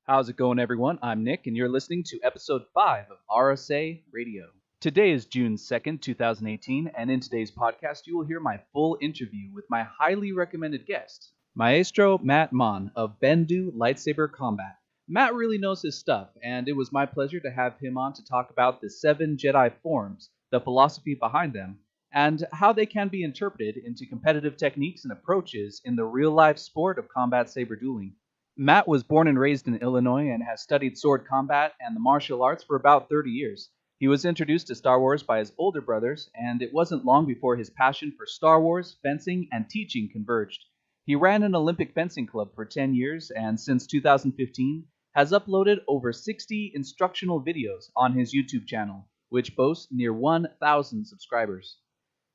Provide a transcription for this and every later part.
How's it going, everyone? I'm Nick, and you're listening to episode 5 of RSA Radio. Today is June 2nd, 2018, and in today's podcast, you will hear my full interview with my highly recommended guest, Maestro Matt Maughan of Bendu Lightsaber Combat. Matt really knows his stuff, and it was my pleasure to have him on to talk about the 7 Jedi Forms, the philosophy behind them, and how they can be interpreted into competitive techniques and approaches in the real-life sport of combat saber dueling. Matt was born and raised in Illinois and has studied sword combat and the martial arts for about 30 years. He was introduced to Star Wars by his older brothers, and it wasn't long before his passion for Star Wars, fencing, and teaching converged. He ran an Olympic fencing club for 10 years, and since 2015, has uploaded over 60 instructional videos on his YouTube channel, which boasts near 1,000 subscribers.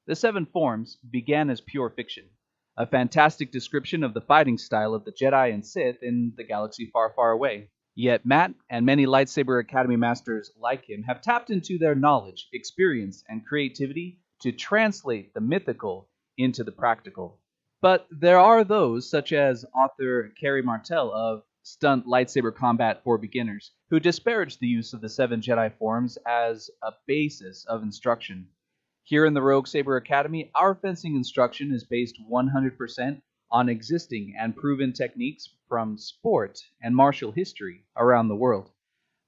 The 7 Forms began as pure fiction, a fantastic description of the fighting style of the Jedi and Sith in the galaxy far, far away. Yet Matt and many Lightsaber Academy masters like him have tapped into their knowledge, experience, and creativity to translate the mythical into the practical. But there are those, such as author Carrie Martell of Stunt Lightsaber Combat for Beginners, who disparage the use of the 7 Jedi Forms as a basis of instruction. Here in the Rogue Saber Academy, our fencing instruction is based 100% on existing and proven techniques from sport and martial history around the world.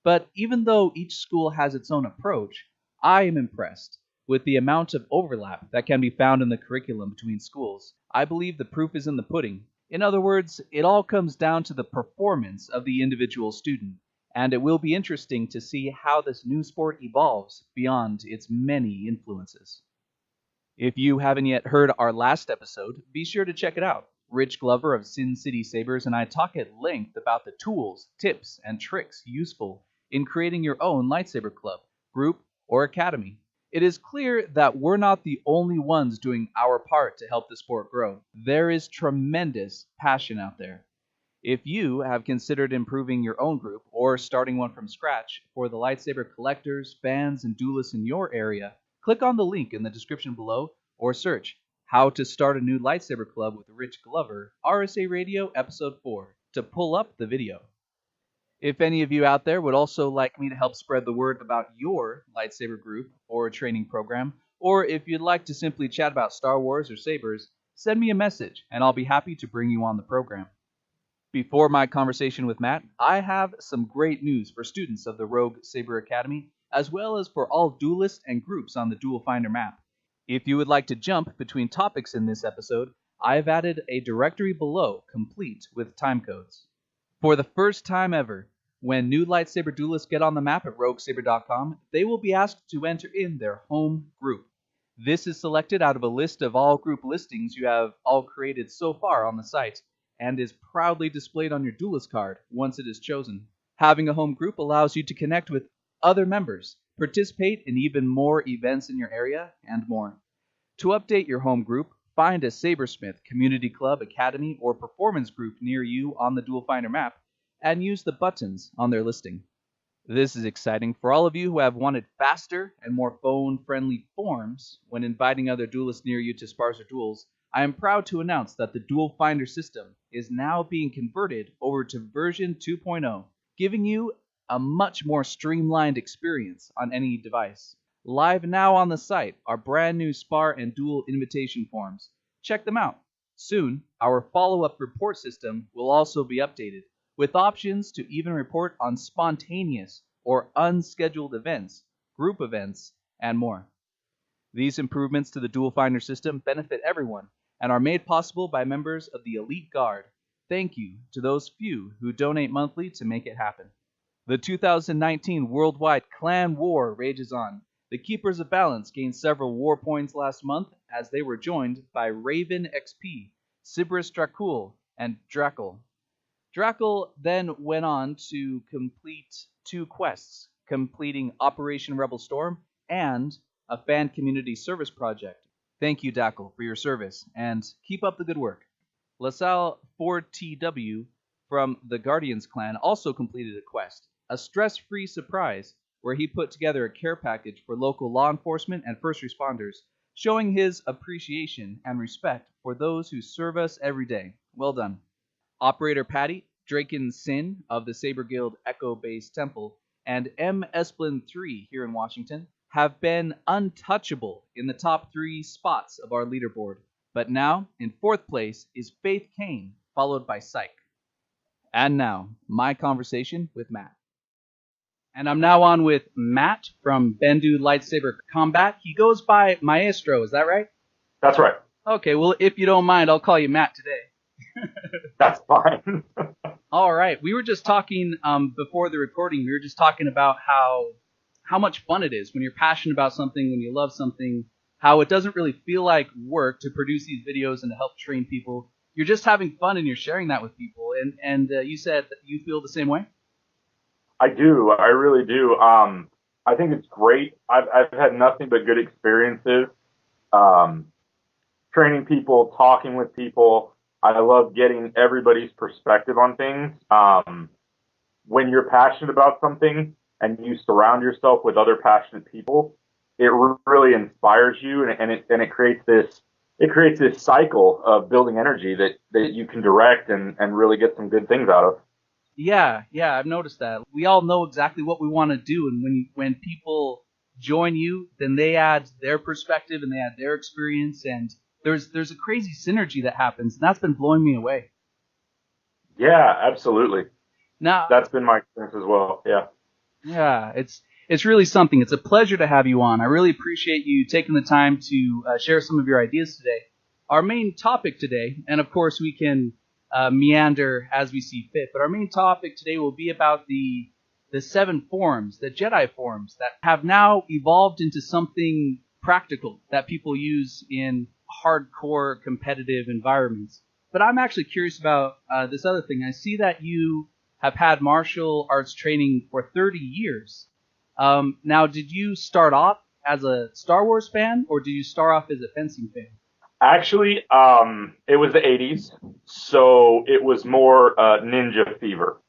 But even though each school has its own approach, I am impressed with the amount of overlap that can be found in the curriculum between schools. I believe the proof is in the pudding. In other words, it all comes down to the performance of the individual student, and it will be interesting to see how this new sport evolves beyond its many influences. If you haven't yet heard our last episode, be sure to check it out. Rich Glover of Sin City Sabers and I talk at length about the tools, tips, and tricks useful in creating your own lightsaber club, group, or academy. It is clear that we're not the only ones doing our part to help the sport grow. There is tremendous passion out there. If you have considered improving your own group or starting one from scratch for the lightsaber collectors, fans, and duelists in your area, click on the link in the description below or search How to Start a New Lightsaber Club with Rich Glover, RSA Radio Episode 4 to pull up the video. If any of you out there would also like me to help spread the word about your lightsaber group or training program, or if you'd like to simply chat about Star Wars or sabers, send me a message and I'll be happy to bring you on the program. Before my conversation with Matt, I have some great news for students of the Rogue Saber Academy, as well as for all duelists and groups on the Duel Finder map. If you would like to jump between topics in this episode, I've added a directory below, complete with timecodes. For the first time ever, when new lightsaber duelists get on the map at roguesaber.com, they will be asked to enter in their home group. This is selected out of a list of all group listings you have all created so far on the site, and is proudly displayed on your duelist card once it is chosen. Having a home group allows you to connect with other members, participate in even more events in your area, and more. To update your home group, find a Sabersmith, community club, academy, or performance group near you on the Duel Finder map, and use the buttons on their listing. This is exciting for all of you who have wanted faster and more phone-friendly forms when inviting other duelists near you to spars or duels. I am proud to announce that the Duel Finder System is now being converted over to version 2.0, giving you a much more streamlined experience on any device. Live now on the site are brand new spar and duel invitation forms. Check them out. Soon, our follow-up report system will also be updated, with options to even report on spontaneous or unscheduled events, group events, and more. These improvements to the Duel Finder system benefit everyone and are made possible by members of the Elite Guard. Thank you to those few who donate monthly to make it happen. The 2019 worldwide clan war rages on. The Keepers of Balance gained several war points last month as they were joined by Raven XP, Sibris Dracul, and Drackle. Drackle then went on to complete 2 quests, completing Operation Rebel Storm and a fan community service project. Thank you, Dackle, for your service, and keep up the good work. LaSalle 4TW from the Guardians clan also completed a quest, a stress-free surprise, where he put together a care package for local law enforcement and first responders, showing his appreciation and respect for those who serve us every day. Well done. Operator Patty Draken Sin of the Saber Guild Echo Base Temple, and M. Esplin 3 here in Washington have been untouchable in the top 3 spots of our leaderboard. But now, in 4th place is Faith Kane, followed by Psych. And now, my conversation with Matt. And I'm now on with Matt from Bendu Lightsaber Combat. He goes by Maestro, is that right? That's right. Okay, well, if you don't mind, I'll call you Matt today. That's fine. All right. We were just talking before the recording. We were just talking about how much fun it is when you're passionate about something, when you love something, how it doesn't really feel like work to produce these videos and to help train people. You're just having fun and you're sharing that with people. And you said that you feel the same way? I do. I really do. I think it's great. I've had nothing but good experiences. Training people, talking with people. I love getting everybody's perspective on things. When you're passionate about something and you surround yourself with other passionate people, it really inspires you, and it creates this cycle of building energy that you can direct and really get some good things out of. Yeah, I've noticed that. We all know exactly what we want to do, and when people join you, then they add their perspective and they add their experience, and there's a crazy synergy that happens, and that's been blowing me away. Yeah, absolutely. Now, that's been my experience as well. Yeah. Yeah, it's really something. It's a pleasure to have you on. I really appreciate you taking the time to share some of your ideas today. Our main topic today, and of course we can meander as we see fit, but our main topic today will be about the 7 forms, the Jedi forms, that have now evolved into something practical that people use in hardcore competitive environments. But I'm actually curious about this other thing. I see that you have had martial arts training for 30 years. Now, did you start off as a Star Wars fan, or did you start off as a fencing fan? Actually, it was the 80s, so it was more ninja fever.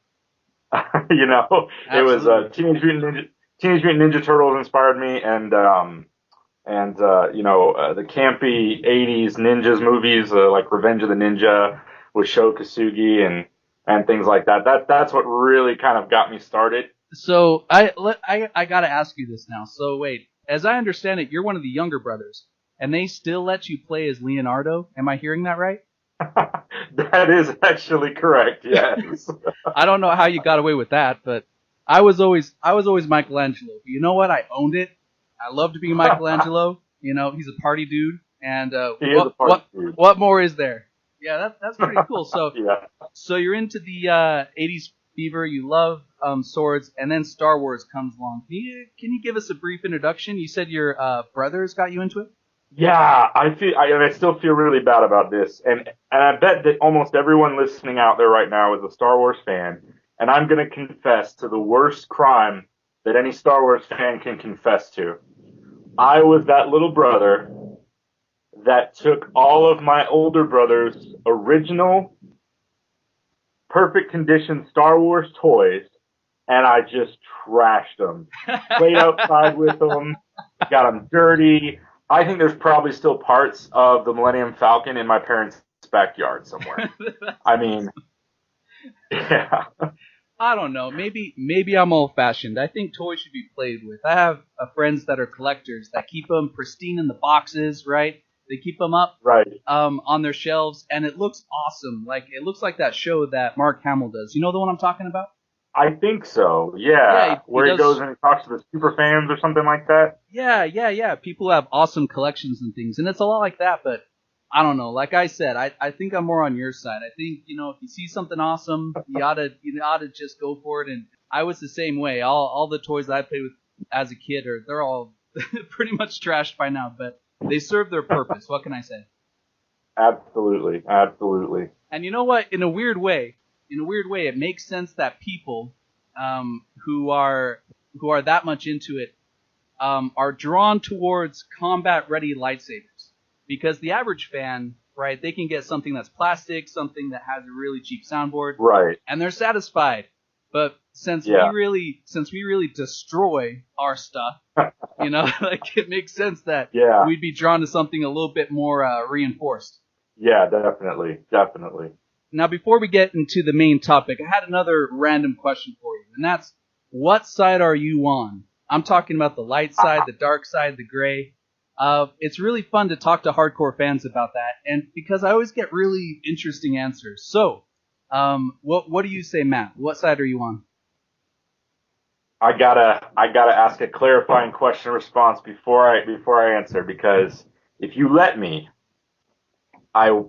You know, Absolutely. It was Teenage Mutant Ninja Turtles inspired me, and the campy 80s ninjas movies like Revenge of the Ninja with Sho Kosugi and things like that. That's what really kind of got me started. So I gotta ask you this now. So wait, as I understand it, you're one of the younger brothers, and they still let you play as Leonardo. Am I hearing that right? That is actually correct. Yes. I don't know how you got away with that, but I was always Michelangelo. But you know what? I owned it. I loved being Michelangelo. You know, he's a party dude, and what more is there? Yeah, that's pretty cool. So yeah. So you're into the 80s fever. You love swords, and then Star Wars comes along. Can you give us a brief introduction? You said your brothers got you into it. Yeah, I still feel really bad about this, and I bet that almost everyone listening out there right now is a Star Wars fan, and I'm going to confess to the worst crime that any Star Wars fan can confess to. I was that little brother that took all of my older brother's original, perfect condition Star Wars toys, and I just trashed them. Played outside with them, got them dirty. I think there's probably still parts of the Millennium Falcon in my parents' backyard somewhere. I mean, yeah. I don't know. Maybe I'm old-fashioned. I think toys should be played with. I have friends that are collectors that keep them pristine in the boxes, right? They keep them up on their shelves, and it looks awesome. Like it looks like that show that Mark Hamill does. You know the one I'm talking about? I think so, yeah. Where he goes and he talks to the super fans or something like that? Yeah. People have awesome collections and things, and it's a lot like that, but I don't know. Like I said, I think I'm more on your side. I think, if you see something awesome, you ought to just go for it, and I was the same way. All the toys that I played with as a kid, they're all pretty much trashed by now, but they serve their purpose. What can I say? Absolutely. And you know what? In a weird way, it makes sense that people who are that much into it are drawn towards combat-ready lightsabers, because the average fan, right, they can get something that's plastic, something that has a really cheap soundboard, right, and they're satisfied. But since we really destroy our stuff, like it makes sense that we'd be drawn to something a little bit more reinforced. Yeah, definitely. Now, before we get into the main topic, I had another random question for you, and that's, what side are you on? I'm talking about the light side, the dark side, the gray. It's really fun to talk to hardcore fans about that, and because I always get really interesting answers. So, what do you say, Matt? What side are you on? I gotta ask a clarifying question response before I answer, because if you let me, I will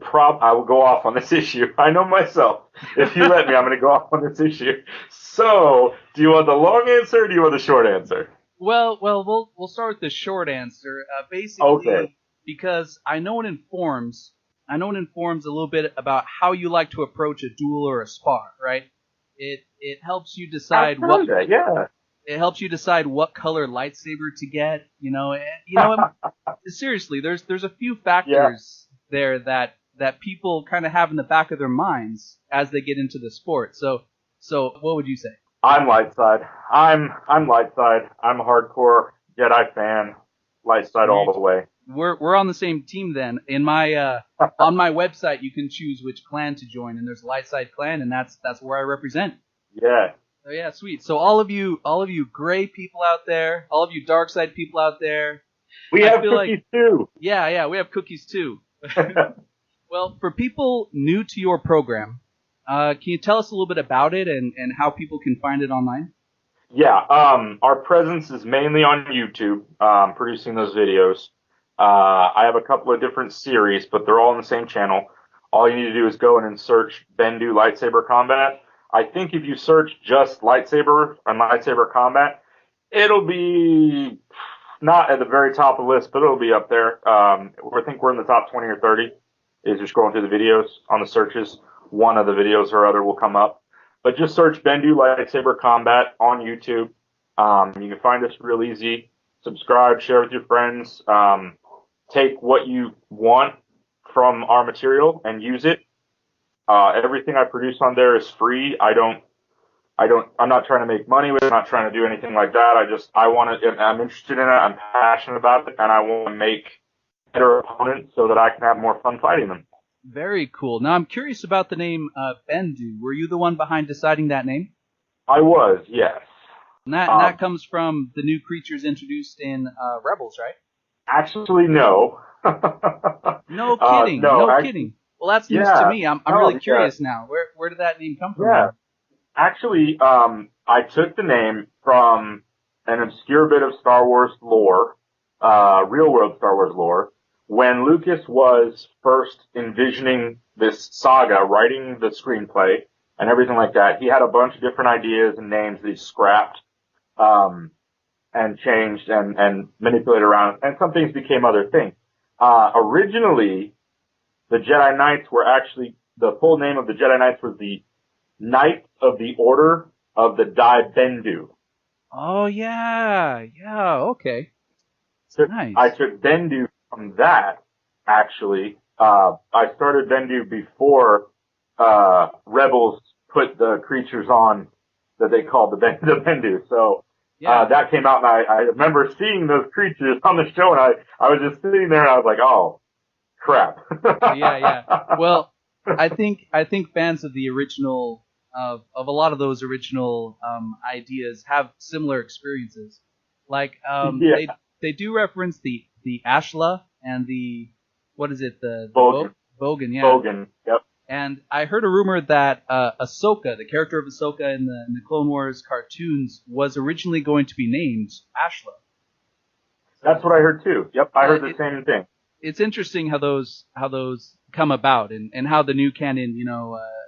go off on this issue. I know myself. If you let me, I'm going to go off on this issue. So, do you want the long answer or do you want the short answer? Well, we'll start with the short answer. Basically, okay. Because I know it informs a little bit about how you like to approach a duel or a spar, right? It helps you decide It helps you decide what color lightsaber to get. Seriously, there's a few factors there that people kind of have in the back of their minds as they get into the sport. So what would you say? I'm light side. I'm light side. I'm a hardcore Jedi fan. Light side all the way. We're on the same team then. In my on my website, you can choose which clan to join, and there's a light side clan, and that's where I represent. Yeah. Oh yeah, sweet. So all of you gray people out there, all of you dark side people out there, we have cookies too. Yeah, we have cookies too. Well, for people new to your program, can you tell us a little bit about it and how people can find it online? Yeah, our presence is mainly on YouTube, producing those videos. I have a couple of different series, but they're all on the same channel. All you need to do is go in and search Bendu Lightsaber Combat. I think if you search just lightsaber and lightsaber combat, it'll be not at the very top of the list, but it'll be up there. I think we're in the top 20 or 30. Is just scrolling through the videos on the searches. One of the videos or other will come up. But just search Bendu Lightsaber Combat on YouTube. You can find us real easy. Subscribe, share with your friends. Take what you want from our material and use it. Everything I produce on there is free. I'm not trying to make money with it. I'm not trying to do anything like that. I'm interested in it. I'm passionate about it, and I want to make better opponents so that I can have more fun fighting them. Very cool. Now, I'm curious about the name Bendu. Were you the one behind deciding that name? I was, yes. And that comes from the new creatures introduced in Rebels, right? Actually, no. No kidding. No kidding. Well, that's news to me. I'm really curious now. Where did that name come from? Yeah. Actually, I took the name from an obscure bit of Star Wars lore, real-world Star Wars lore. When Lucas was first envisioning this saga, writing the screenplay and everything like that, he had a bunch of different ideas and names that he scrapped and changed and manipulated around, and some things became other things. Originally, the Jedi Knights were actually, the full name of the Jedi Knights was the Knights of the Order of the Dai Bendu. Oh, yeah, okay. Nice. I took Bendu from that, actually. I started Bendu before Rebels put the creatures on that they called the Bendu. So that came out, and I remember seeing those creatures on the show, and I was just sitting there, and I was like, oh, crap. Yeah. Well, I think fans of the original, of a lot of those original ideas have similar experiences. Like, they do reference the Ashla and the, what is it, the Bogan, yeah. Bogan, yep. And I heard a rumor that Ahsoka, the character of Ahsoka in the Clone Wars cartoons, was originally going to be named Ashla. That's what I heard too. Yep, I heard the same thing. It's interesting how those come about and how the new canon,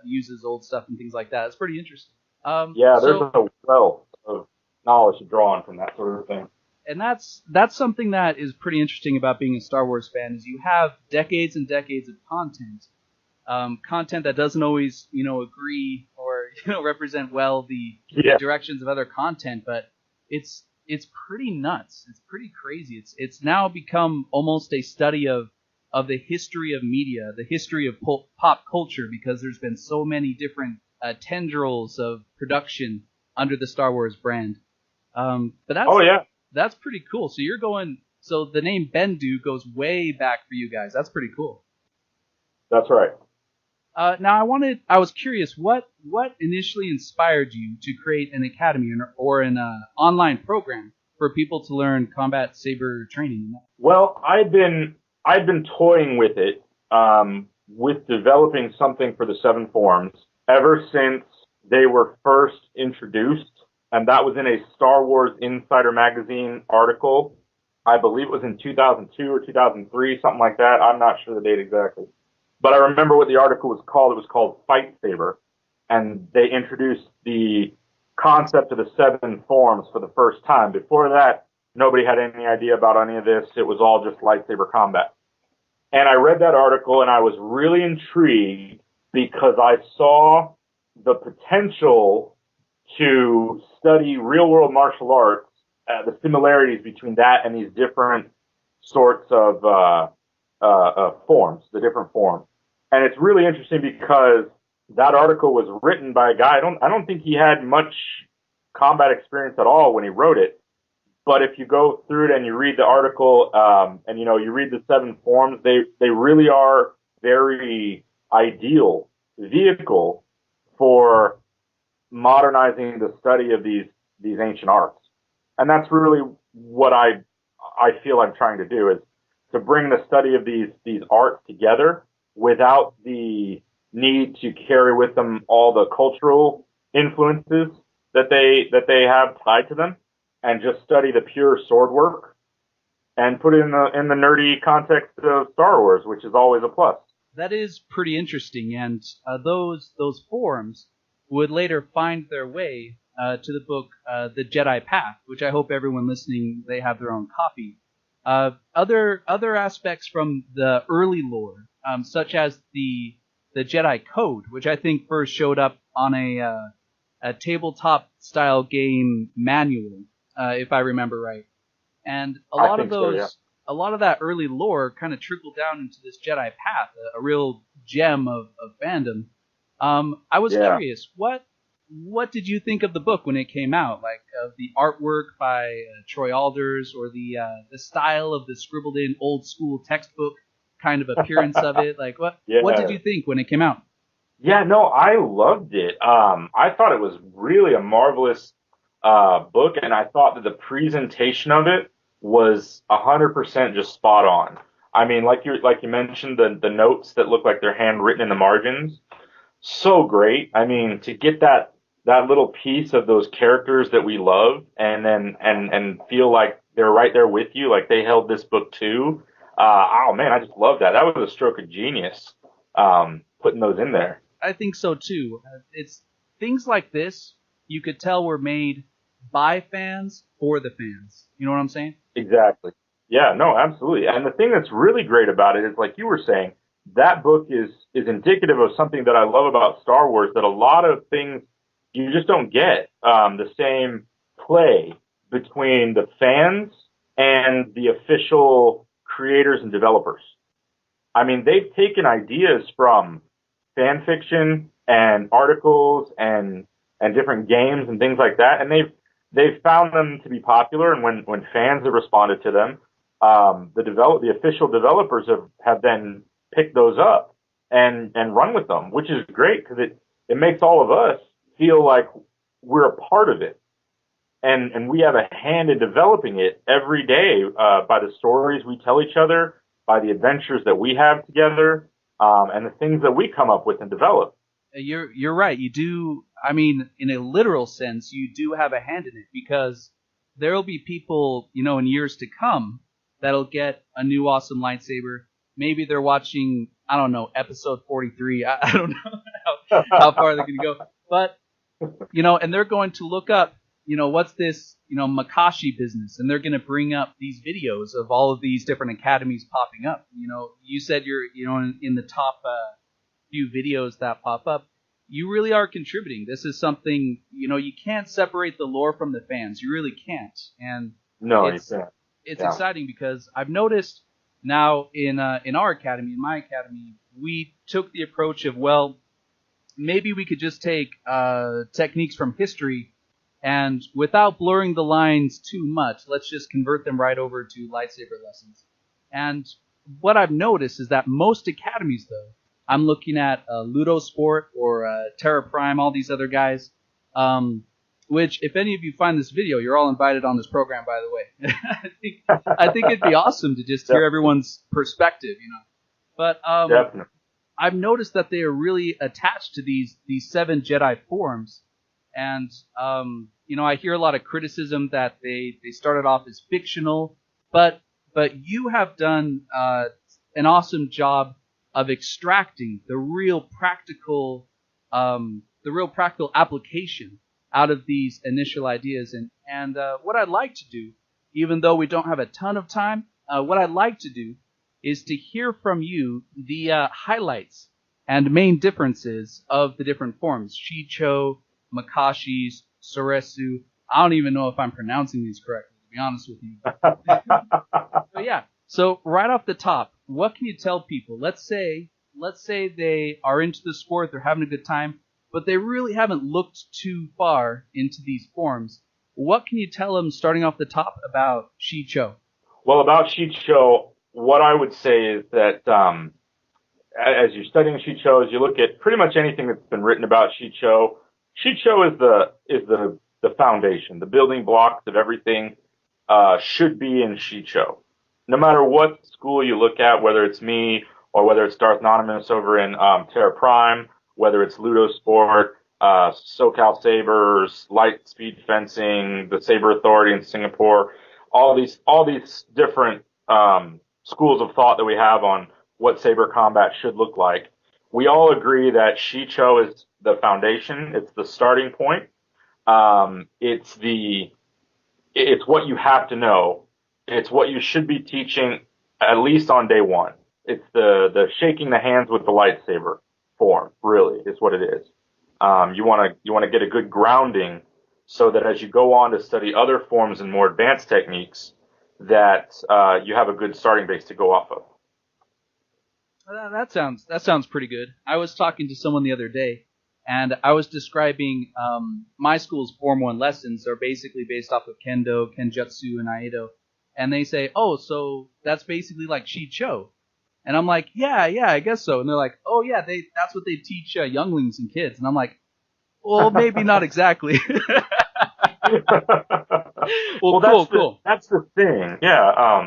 uses old stuff and things like that. It's pretty interesting. There's a wealth of knowledge to draw on from that sort of thing. And that's something that is pretty interesting about being a Star Wars fan, is you have decades and decades of content that doesn't always, agree or, represent well the directions of other content, but it's pretty nuts. It's pretty crazy. It's now become almost a study of the history of media, the history of pop culture, because there's been so many different tendrils of production under the Star Wars brand. That's pretty cool. So the name Bendu goes way back for you guys. That's pretty cool. That's right. Now I was curious, what initially inspired you to create an academy or an online program for people to learn combat saber training? Well, I'd been toying with it, with developing something for the Seven Forms ever since they were first introduced, and that was in a Star Wars Insider magazine article. I believe it was in 2002 or 2003, something like that. I'm not sure the date exactly. But I remember what the article was called. It was called Fight Saber, and they introduced the concept of the Seven Forms for the first time. Before that, nobody had any idea about any of this. It was all just lightsaber combat. And I read that article, and I was really intrigued because I saw the potential to study real-world martial arts, the similarities between that and these different sorts of forms, the different forms. And it's really interesting because that article was written by a guy. I don't think he had much combat experience at all when he wrote it. But if you go through it and you read the article, and you read the Seven Forms, they really are very ideal vehicle for modernizing the study of these ancient arts. And that's really what I feel I'm trying to do, is to bring the study of these arts together without the need to carry with them all the cultural influences that they have tied to them, and just study the pure sword work and put it in the nerdy context of Star Wars, which is always a plus. That is pretty interesting, and those forms would later find their way to the book The Jedi Path, which I hope everyone listening, they have their own copy. Other aspects from the early lore, such as the Jedi Code, which I think first showed up on a tabletop style game manual, if I remember right. And a lot of that early lore kind of trickled down into this Jedi Path, a real gem of fandom. I was curious, what did you think of the book when it came out? Like the artwork by Troy Alders, or the style of the scribbled in old school textbook kind of appearance of it? Like what did you think when it came out? Yeah, no, I loved it. I thought it was really a marvelous book, and I thought that the presentation of it was 100% just spot on. I mean, like you mentioned, the notes that look like they're handwritten in the margins, so great. I mean, to get that little piece of those characters that we love, and then and feel like they're right there with you, like they held this book too. Oh man, I just love that. That was a stroke of genius, putting those in there. I think so too. It's things like this you could tell were made by fans for the fans. You know what I'm saying? Exactly. Yeah, no, absolutely. And the thing that's really great about it is, like you were saying, that book is indicative of something that I love about Star Wars, that a lot of things you just don't get, the same play between the fans and the official creators and developers. I mean, they've taken ideas from fan fiction and articles and different games and things like that, and they've found them to be popular. And when fans have responded to them, the official developers have then picked those up and run with them, which is great, because it makes all of us feel like we're a part of it, and we have a hand in developing it every day, by the stories we tell each other, by the adventures that we have together, and the things that we come up with and develop. You're right. You do. I mean, in a literal sense, you do have a hand in it, because there'll be people, in years to come that'll get a new awesome lightsaber. Maybe they're watching, I don't know, episode 43. I don't know how far they're going to go. But, and they're going to look up, what's this, Makashi business? And they're going to bring up these videos of all of these different academies popping up. You said you're, in the top few videos that pop up. You really are contributing. This is something, you can't separate the lore from the fans. You really can't. And no, it's exciting, because I've noticed now in our academy, in my academy, we took the approach of, well, maybe we could just take techniques from history, and without blurring the lines too much, let's just convert them right over to lightsaber lessons. And what I've noticed is that most academies, though, I'm looking at Ludo Sport or Terra Prime, all these other guys. Which, if any of you find this video, you're all invited on this program, by the way. I think it'd be awesome to just hear everyone's perspective, you know. But Definitely. I've noticed that they are really attached to these 7 Jedi forms, and you know, I hear a lot of criticism that they started off as fictional, but you have done an awesome job of extracting the real practical application out of these initial ideas. And what I'd like to do, even though we don't have a ton of time, what I'd like to do is to hear from you the highlights and main differences of the different forms. Shii-Cho, Makashi's, Soresu. I don't even know if I'm pronouncing these correctly, to be honest with you. But yeah, so right off the top, what can you tell people? Let's say they are into the sport, they're having a good time, but they really haven't looked too far into these forms. What can you tell them starting off the top about Shii-Cho? Well, about Shii-Cho, what I would say is that as you're studying Shii-Cho, as you look at pretty much anything that's been written about Shii-Cho, Shii-Cho is the foundation, the building blocks of everything should be in Shii-Cho. No matter what school you look at, whether it's me or whether it's Darth Anonymous over in Terra Prime, whether it's Ludo Sport, SoCal Sabers, Light Speed Fencing, the Saber Authority in Singapore, all these different schools of thought that we have on what saber combat should look like. We all agree that Shii-Cho is the foundation. It's the starting point. It's what you have to know. It's what you should be teaching at least on day one. It's the shaking the hands with the lightsaber form, really, is what it is. You want to get a good grounding so that as you go on to study other forms and more advanced techniques, that you have a good starting base to go off of. That sounds pretty good. I was talking to someone the other day, and I was describing my school's Form 1 lessons are basically based off of Kendo, Kenjutsu, and Aido. And they say, oh, so that's basically like Shii-Cho. And I'm like, yeah, I guess so. And they're like, oh, yeah, that's what they teach younglings and kids. And I'm like, well, maybe not exactly. Cool. That's the thing. Yeah,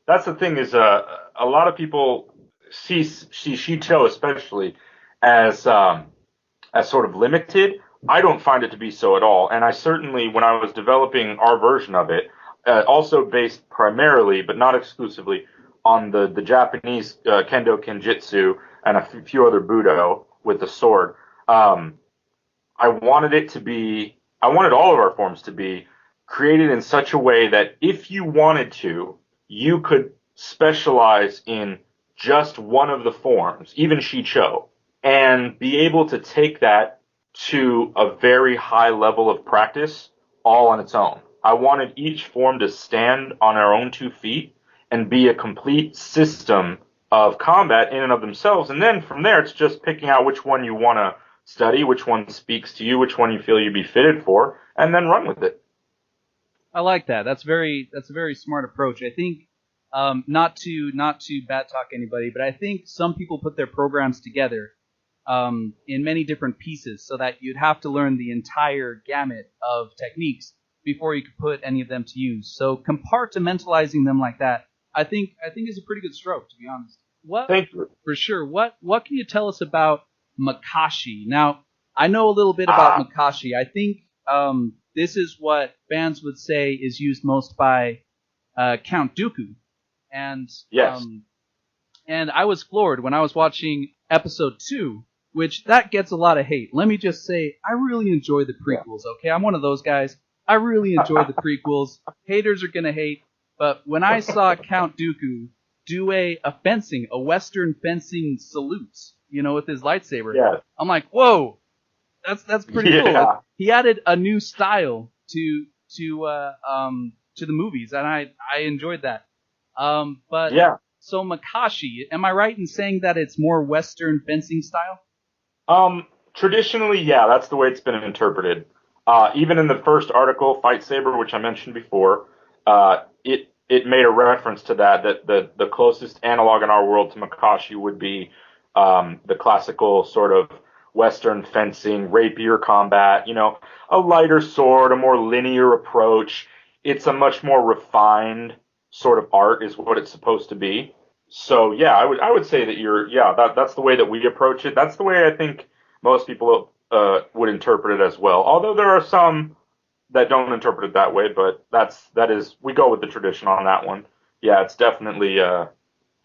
that's the thing is a lot of people see Shii-Cho especially as sort of limited. I don't find it to be so at all. And I certainly, when I was developing our version of it, also based primarily, but not exclusively, on the Japanese Kendo Kenjutsu and a few other Budo with the sword. I wanted all of our forms to be created in such a way that if you wanted to, you could specialize in just one of the forms, even Shii-Cho, and be able to take that to a very high level of practice all on its own. I wanted each form to stand on their own 2 feet and be a complete system of combat in and of themselves. And then from there, it's just picking out which one you want to study, which one speaks to you, which one you feel you'd be fitted for, and then run with it. I like that. That's a very smart approach. I think not to bad talk anybody, but I think some people put their programs together in many different pieces so that you'd have to learn the entire gamut of techniques before you could put any of them to use. So compartmentalizing them like that, I think is a pretty good stroke, to be honest. Thank you. For sure. What can you tell us about Makashi? Now, I know a little bit about Makashi. I think this is what fans would say is used most by Count Dooku. And yes. And I was floored when I was watching episode 2, which that gets a lot of hate. Let me just say, I really enjoy the prequels, okay? I'm one of those guys. I really enjoy the prequels. Haters are going to hate. But when I saw Count Dooku do a Western fencing salute, with his lightsaber, yeah. I'm like, whoa, that's pretty cool. He added a new style to the movies, and I enjoyed that. But yeah. So Makashi, am I right in saying that it's more Western fencing style? Traditionally, yeah, that's the way it's been interpreted. Even in the first article, Fight Saber, which I mentioned before, it made a reference to that the closest analog in our world to Makashi would be the classical sort of Western fencing, rapier combat, a lighter sword, a more linear approach. It's a much more refined sort of art is what it's supposed to be. So yeah, I would say that that's the way that we approach it. That's the way I think most people would interpret it as well. Although there are some that don't interpret it that way, but we go with the tradition on that one. Yeah, it's definitely a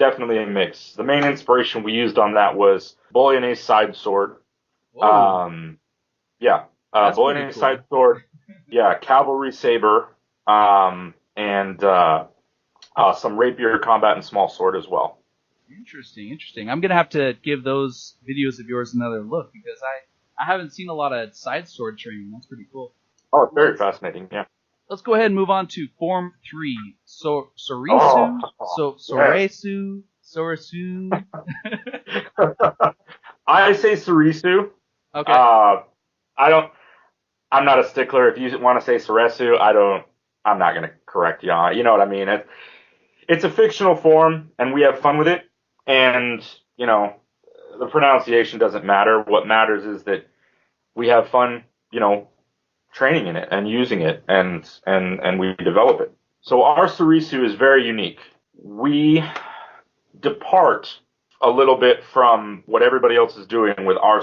mix. The main inspiration we used on that was Bolognese side sword. Yeah, Bolognese cool. side sword. Yeah, cavalry saber, and some rapier combat and small sword as well. Interesting. I'm gonna have to give those videos of yours another look because I haven't seen a lot of side sword training. That's pretty cool. Oh, it's very fascinating. Yeah. Let's go ahead and move on to Form 3. Soresu. Soresu. Soresu. I say Soresu. Okay. I'm not a stickler. If you want to say Soresu, I'm not going to correct you on it. You know what I mean? It's a fictional form, and we have fun with it. And, the pronunciation doesn't matter. What matters is that we have fun, training in it and using it, and we develop it. So our Soresu is very unique. We depart a little bit from what everybody else is doing with our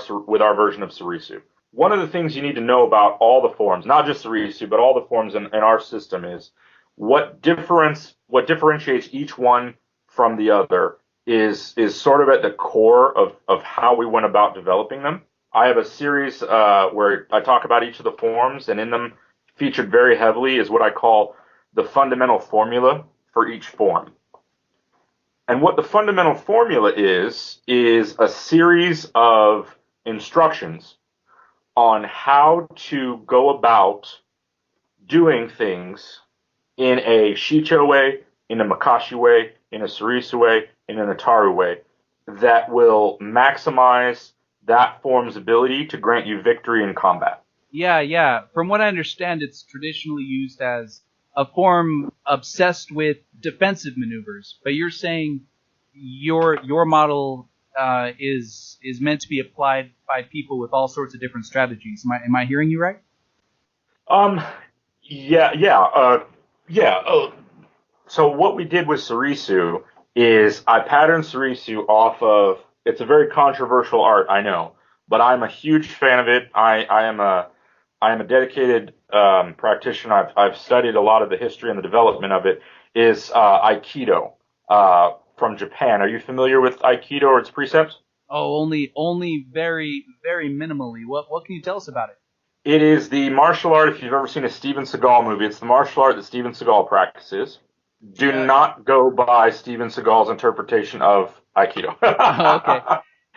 version of Soresu. One of the things you need to know about all the forms, not just Soresu, but all the forms in our system is what differentiates each one from the other is sort of at the core of how we went about developing them. I have a series where I talk about each of the forms, and in them featured very heavily is what I call the fundamental formula for each form. And what the fundamental formula is a series of instructions on how to go about doing things in a Shii-Cho way, in a Makashi way, in a Soresu way, in an Ataru way that will maximize that form's ability to grant you victory in combat. Yeah. From what I understand, it's traditionally used as a form obsessed with defensive maneuvers. But you're saying your model is meant to be applied by people with all sorts of different strategies. Am I hearing you right? So what we did with Soresu is I patterned Soresu off of. It's a very controversial art, I know, but I'm a huge fan of it. I am a dedicated practitioner. I've studied a lot of the history and the development of it. Is Aikido from Japan? Are you familiar with Aikido or its precepts? Oh, only very, very minimally. What can you tell us about it? It is the martial art. If you've ever seen a Steven Seagal movie, it's the martial art that Steven Seagal practices. Do not go by Steven Seagal's interpretation of Aikido. Oh, okay.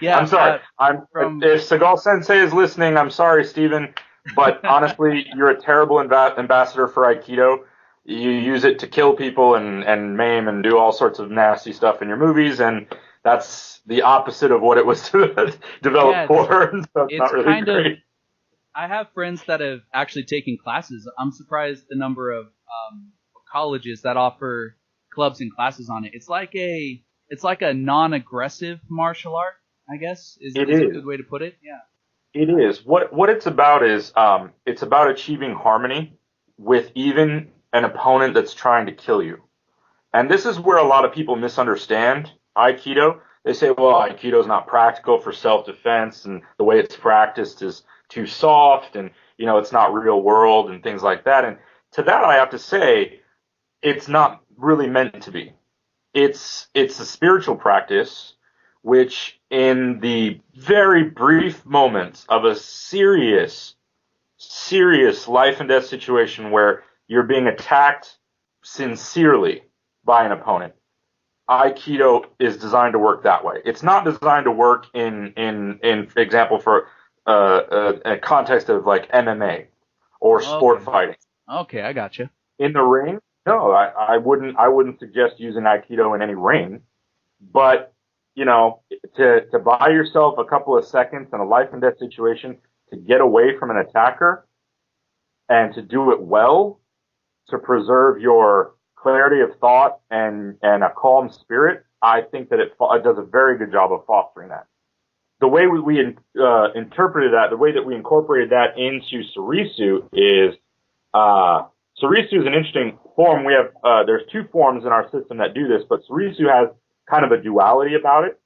Yeah. I'm sorry. If Seagal Sensei is listening, I'm sorry, Steven. But honestly, you're a terrible ambassador for Aikido. You use it to kill people and maim and do all sorts of nasty stuff in your movies, and that's the opposite of what it was developed for. So it's not really great. I have friends that have actually taken classes. I'm surprised the number of colleges that offer clubs and classes on it. It's like a non-aggressive martial art, I guess. Is a good way to put it? Yeah. It is. What it's about is it's about achieving harmony with even an opponent that's trying to kill you. And this is where a lot of people misunderstand Aikido. They say, well, Aikido is not practical for self-defense, and the way it's practiced is too soft, and it's not real world and things like that. And to that, I have to say, it's not really meant to be. It's a spiritual practice, which in the very brief moments of a serious life and death situation where you're being attacked sincerely by an opponent, Aikido is designed to work that way. It's not designed to work in example, for a context of like MMA or sport fighting. Okay, I gotcha. In the ring, no, I wouldn't suggest using Aikido in any ring. But to buy yourself a couple of seconds in a life and death situation to get away from an attacker and to do it well, to preserve your clarity of thought and a calm spirit, I think that it does a very good job of fostering that. the way we interpreted that, the way that we incorporated that into Soresu is, Soresu is an interesting form. We have, there's two forms in our system that do this, but Soresu has kind of a duality about it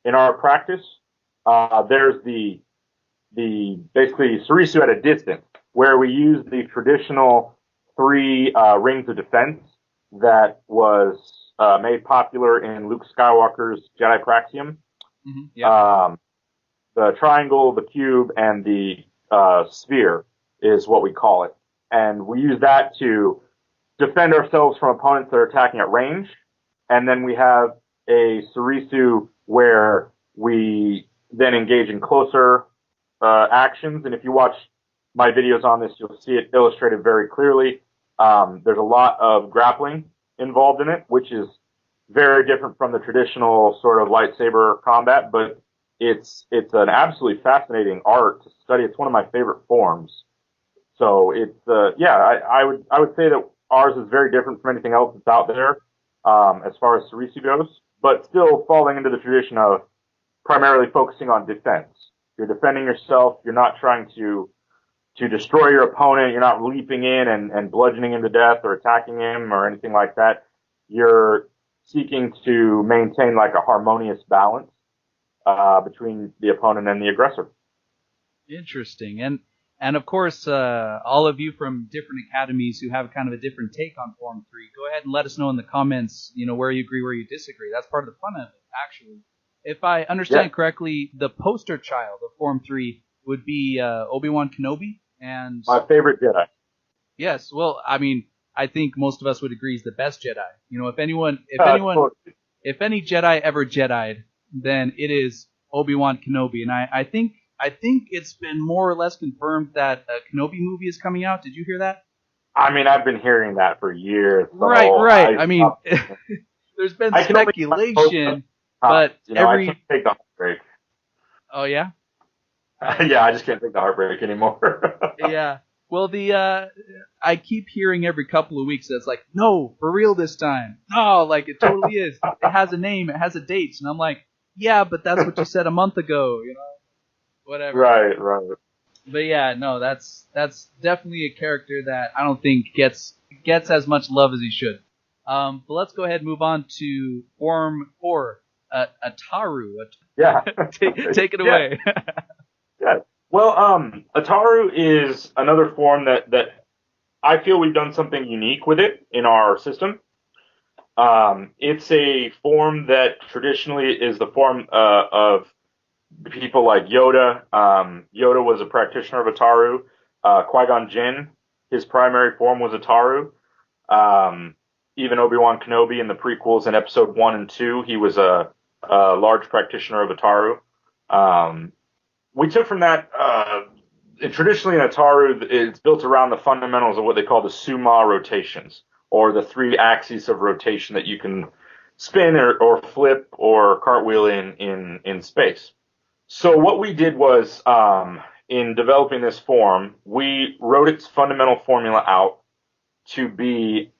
in our practice. There's basically Soresu at a distance, where we use the traditional 3 rings of defense that was made popular in Luke Skywalker's Jedi Praxium. Mm-hmm. Yeah. The triangle, the cube, and the sphere is what we call it. And we use that to defend ourselves from opponents that are attacking at range. And then we have a Soresu where we then engage in closer actions. And if you watch my videos on this, you'll see it illustrated very clearly. There's a lot of grappling involved in it, which is very different from the traditional sort of lightsaber combat, but it's an absolutely fascinating art to study. It's one of my favorite forms. So it's I would say that ours is very different from anything else that's out there as far as Soresu goes, but still falling into the tradition of primarily focusing on defense. You're defending yourself. You're not trying to destroy your opponent. You're not leaping in and bludgeoning him to death or attacking him or anything like that. You're seeking to maintain like a harmonious balance between the opponent and the aggressor. Interesting. And of course, all of you from different academies who have kind of a different take on Form 3, go ahead and let us know in the comments, where you agree, where you disagree. That's part of the fun of it, actually. If I understand correctly, the poster child of Form 3 would be Obi-Wan Kenobi. And my favorite Jedi. Yes, well, I mean, I think most of us would agree he's the best Jedi. If any Jedi ever Jedi'd, then it is Obi-Wan Kenobi. And I think it's been more or less confirmed that a Kenobi movie is coming out. Did you hear that? I mean, I've been hearing that for years. So right. I mean, there's been speculation, but I can't take the heartbreak. Oh yeah. Yeah, I just can't take the heartbreak anymore. Yeah. Well, I keep hearing every couple of weeks that's like, no, for real this time. No, like it totally is. It has a name, it has a date, and I'm like, yeah, but that's what you said a month ago, whatever. Right. But yeah, no, that's definitely a character that I don't think gets as much love as he should. But let's go ahead and move on to Form 4, Ataru. Yeah. Take it away. Yeah. Well, Ataru is another form that I feel we've done something unique with it in our system. It's a form that traditionally is the form of people like Yoda. Yoda was a practitioner of Ataru. Qui-Gon Jinn, his primary form was Ataru. Even Obi-Wan Kenobi in the prequels in Episode 1 and 2, he was a large practitioner of Ataru. We took from that, traditionally in Ataru, it's built around the fundamentals of what they call the Summa rotations, or the 3 axes of rotation that you can spin or flip or cartwheel in space. So what we did was, in developing this form, we wrote its fundamental formula out to be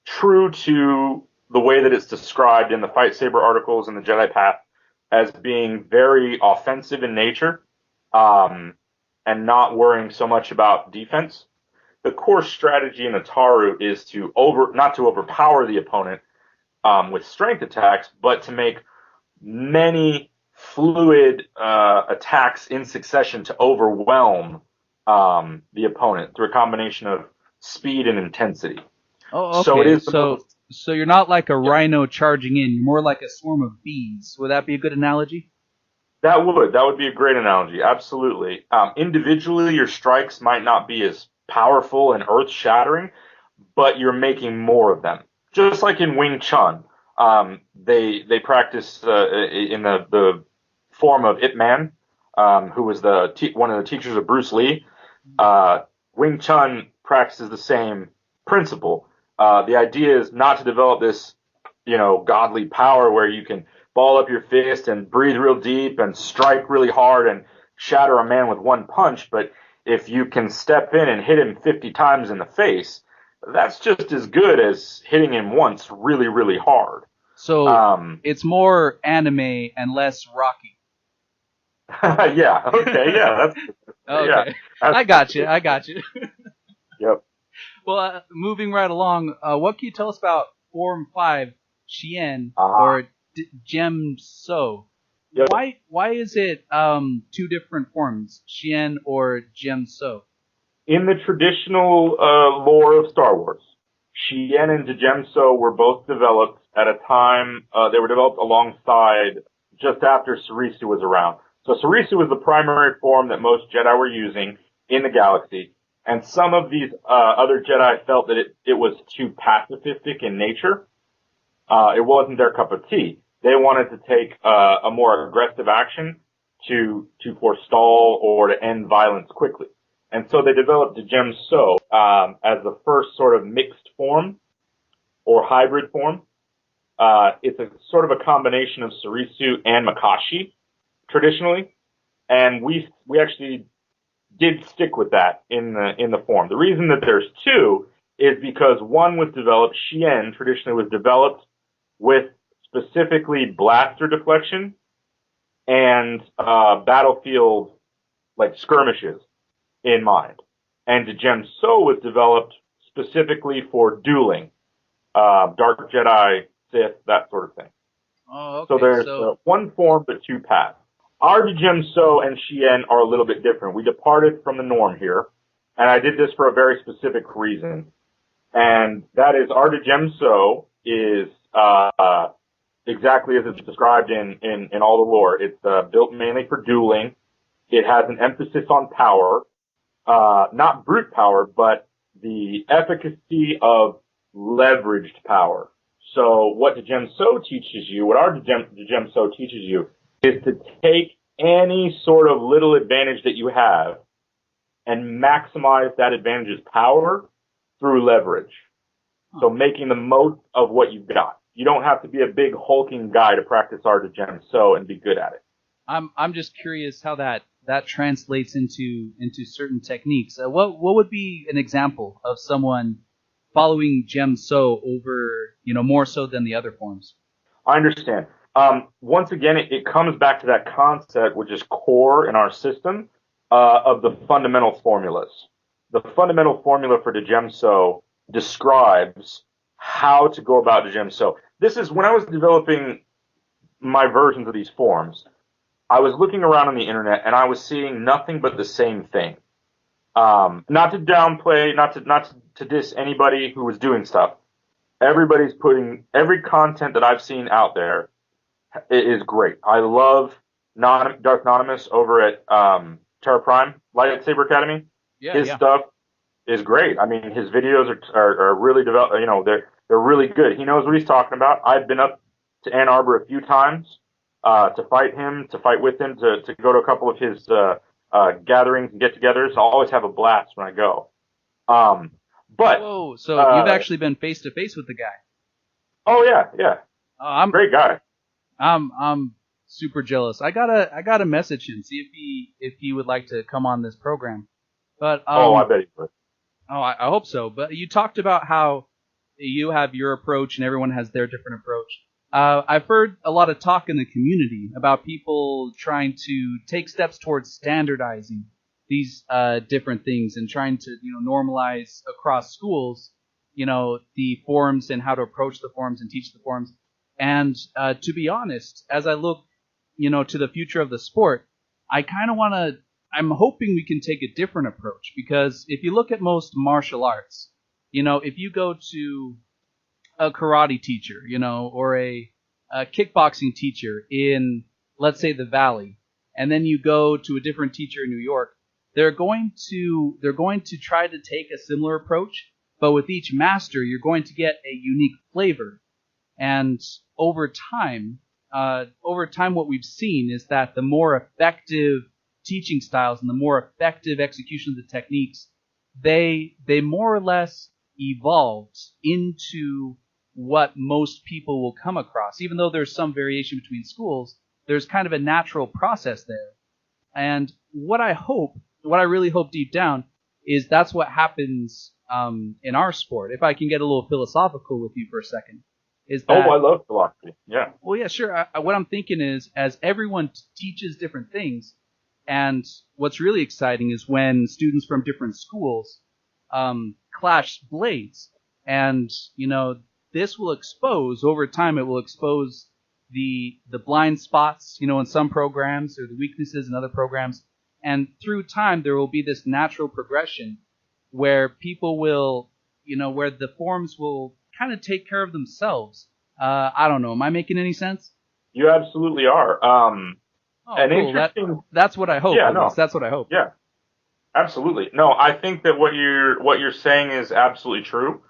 true to the way that it's described in the Fight Saber articles and the Jedi Path, as being very offensive in nature, and not worrying so much about defense. The core strategy in Ataru is not to overpower the opponent with strength attacks, but to make many fluid attacks in succession to overwhelm the opponent through a combination of speed and intensity. Oh, okay. So it is So you're not like a rhino charging in. You're more like a swarm of bees. Would that be a good analogy? That would be a great analogy. Absolutely. Individually, your strikes might not be as powerful and earth-shattering, but you're making more of them. Just like in Wing Chun, they practice in the form of Ip Man, who was one of the teachers of Bruce Lee. Wing Chun practices the same principle. The idea is not to develop this, godly power where you can ball up your fist and breathe real deep and strike really hard and shatter a man with one punch. But if you can step in and hit him 50 times in the face, that's just as good as hitting him once really, really hard. So it's more anime and less Rocky. Yeah. Okay. Yeah. That's yeah. Okay, That's, I got you. I got you. yep. Well, moving right along, what can you tell us about Form 5, Shien, Uh-huh. or Djem So? Yep. Why is it two different forms, Shien or Djem So? In the traditional lore of Star Wars, Shien and Djem were both developed at a time, they were developed alongside just after Soresu was around. So Soresu was the primary form that most Jedi were using in the galaxy, and some of these other Jedi felt that it was too pacifistic in nature. It wasn't their cup of tea. They wanted to take a more aggressive action to forestall or to end violence quickly. And so they developed the Djem So as the first sort of mixed form or hybrid form. It's a sort of a combination of Soresu and Makashi traditionally, and we actually did stick with that in the form. The reason that there's two is because one was developed, Shien traditionally was developed with specifically blaster deflection and battlefield like skirmishes in mind. And Djem So was developed specifically for dueling, Dark Jedi, Sith, that sort of thing. Oh, okay. So there's one form but two paths. Our Djem So and Shien are a little bit different. We departed from the norm here, and I did this for a very specific reason. And that is our Djem So is exactly as it's described in all the lore. It's built mainly for dueling. It has an emphasis on power, not brute power, but the efficacy of leveraged power. So what Djem So teaches you, what our Djem So teaches you, is to take any sort of little advantage that you have and maximize that advantage's power through leverage. So making the most of what you've got. You don't have to be a big hulking guy to practice art of Djem So and be good at it. I'm just curious how that translates into certain techniques. What would be an example of someone following Djem So over, more so than the other forms? I understand. Once again, it comes back to that concept, which is core in our system, of the fundamental formulas. The fundamental formula for Djem So describes how to go about Djem So. This is when I was developing my versions of these forms, I was looking around on the internet and I was seeing nothing but the same thing. Not to downplay, not to diss anybody who was doing stuff. Everybody's putting, every content that I've seen out there is great. I love Darth Anonymous over at Terra Prime Lightsaber Academy. Yeah, His stuff is great. I mean, his videos are really developed. They're really good. He knows what he's talking about. I've been up to Ann Arbor a few times to fight with him, to go to a couple of his gatherings and get-togethers. I'll always have a blast when I go. But whoa, so you've actually been face to face with the guy? Oh yeah. Great guy. I'm super jealous. I gotta message him, see if he would like to come on this program. But I bet he would. Oh, I hope so. But you talked about how you have your approach and everyone has their different approach. I've heard a lot of talk in the community about people trying to take steps towards standardizing these different things and trying to normalize across schools, the forms and how to approach the forms and teach the forms. And to be honest, as I look, to the future of the sport, I kind of want to. I'm hoping we can take a different approach, because if you look at most martial arts, if you go to a karate teacher, or a kickboxing teacher in, let's say, the Valley, and then you go to a different teacher in New York, they're going to try to take a similar approach, but with each master, you're going to get a unique flavor. And over time, what we've seen is that the more effective teaching styles and the more effective execution of the techniques, they more or less evolved into what most people will come across. Even though there's some variation between schools, there's kind of a natural process there. And what I really hope deep down is that's what happens in our sport. If I can get a little philosophical with you for a second. Is that, I love philosophy. Yeah. Well, yeah, sure. What I'm thinking is, as everyone teaches different things, And what's really exciting is when students from different schools clash blades. And, this will expose, over time, it will expose the blind spots, in some programs, or the weaknesses in other programs. And through time, there will be this natural progression where people will, where the forms will kind of take care of themselves. I don't know. Am I making any sense? You absolutely are. Cool. Interesting. That's what I hope. Yeah, at least. That's what I hope. Yeah, absolutely. No, I think that what you're saying is absolutely true.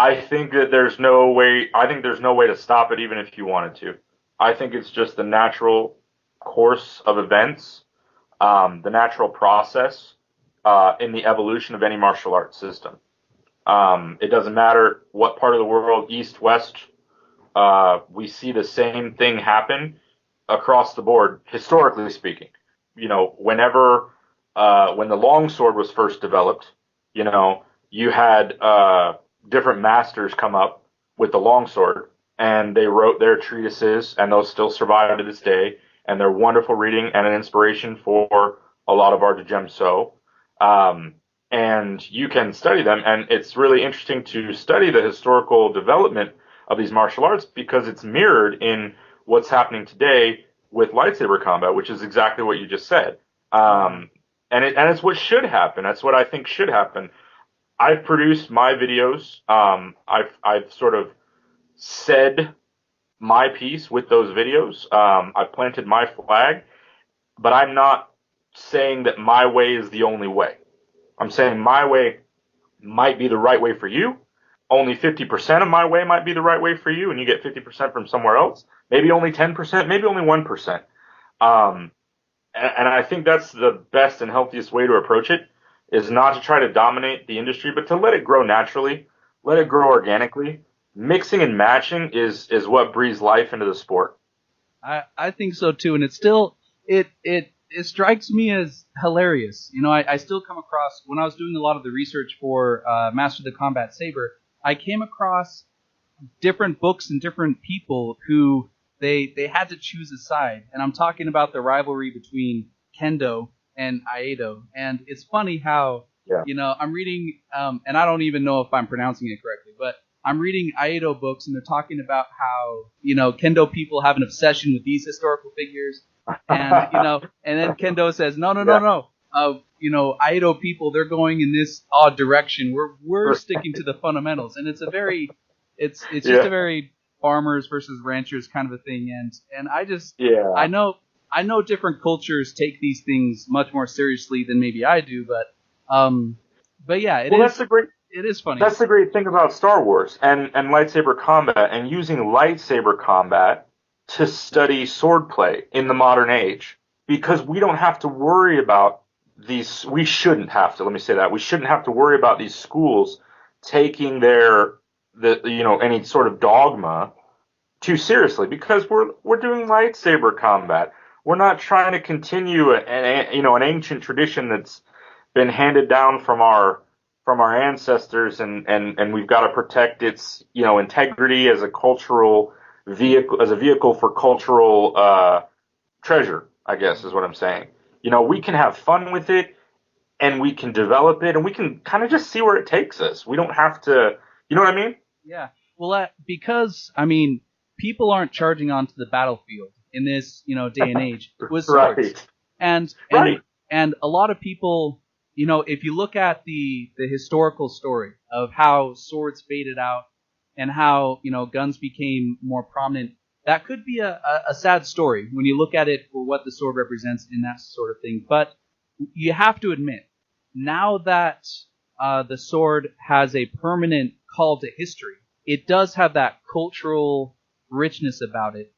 I think that there's no way. I think there's no way to stop it, even if you wanted to. I think it's just the natural course of events, the natural process in the evolution of any martial arts system. It doesn't matter what part of the world, east, west, we see the same thing happen across the board, historically speaking. Whenever when the longsword was first developed, you had different masters come up with the longsword, and they wrote their treatises, and those still survive to this day, and they're wonderful reading and an inspiration for a lot of our Djem So. And you can study them, and it's really interesting to study the historical development of these martial arts because it's mirrored in what's happening today with lightsaber combat, which is exactly what you just said. And it's what should happen. That's what I think should happen. I've produced my videos. I've sort of said my piece with those videos. I've planted my flag, but I'm not saying that my way is the only way. I'm saying my way might be the right way for you. Only 50% of my way might be the right way for you, and you get 50% from somewhere else. Maybe only 10%, maybe only 1%. And I think that's the best and healthiest way to approach it, is not to try to dominate the industry, but to let it grow naturally, let it grow organically. Mixing and matching is what breathes life into the sport. I think so too, and it's still it strikes me as hilarious. I still come across, when I was doing a lot of the research for Master the Combat Saber, I came across different books and different people who they had to choose a side, and I'm talking about the rivalry between Kendo and Aido. And it's funny how I'm reading, and I don't even know if I'm pronouncing it correctly, but I'm reading Aido books, and they're talking about how Kendo people have an obsession with these historical figures, and and then Kendo says no. Aido people, they're going in this odd direction. We're sticking to the fundamentals, and it's just a very farmers versus ranchers kind of a thing. And I know different cultures take these things much more seriously than maybe I do, but yeah, it is funny. That's the great thing about Star Wars and lightsaber combat, and using lightsaber combat to study swordplay in the modern age, because we don't have to worry about these. We shouldn't have to. Let me say that we shouldn't have to worry about these schools taking any sort of dogma too seriously, because we're doing lightsaber combat. We're not trying to continue an ancient tradition that's been handed down from our ancestors, and we've got to protect its integrity as a cultural vehicle for cultural treasure, I guess is what I'm saying. We can have fun with it, and we can develop it, and we can kind of just see where it takes us. We don't have to, you know what I mean? Yeah. Well, because people aren't charging onto the battlefield in this day and age with swords. Right. And a lot of people, if you look at the historical story of how swords faded out and how guns became more prominent, that could be a sad story when you look at it for what the sword represents and that sort of thing. But you have to admit, now that the sword has a permanent call to history, it does have that cultural richness about it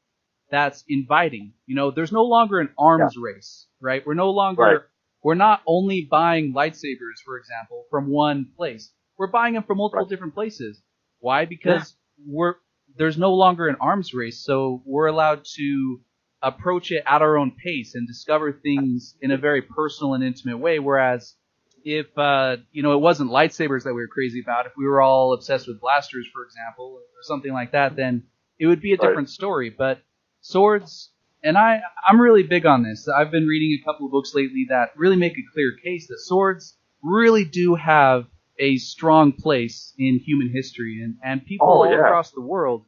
that's inviting. There's no longer an arms race, right? We're no longer, we're not only buying lightsabers, for example, from one place. We're buying them from multiple different places. Why? Because there's no longer an arms race, so we're allowed to approach it at our own pace and discover things in a very personal and intimate way. Whereas if it wasn't lightsabers that we were crazy about, if we were all obsessed with blasters, for example, or something like that, then it would be a different story. But swords, And I'm really big on this. I've been reading a couple of books lately that really make a clear case that swords really do have a strong place in human history, and people all across the world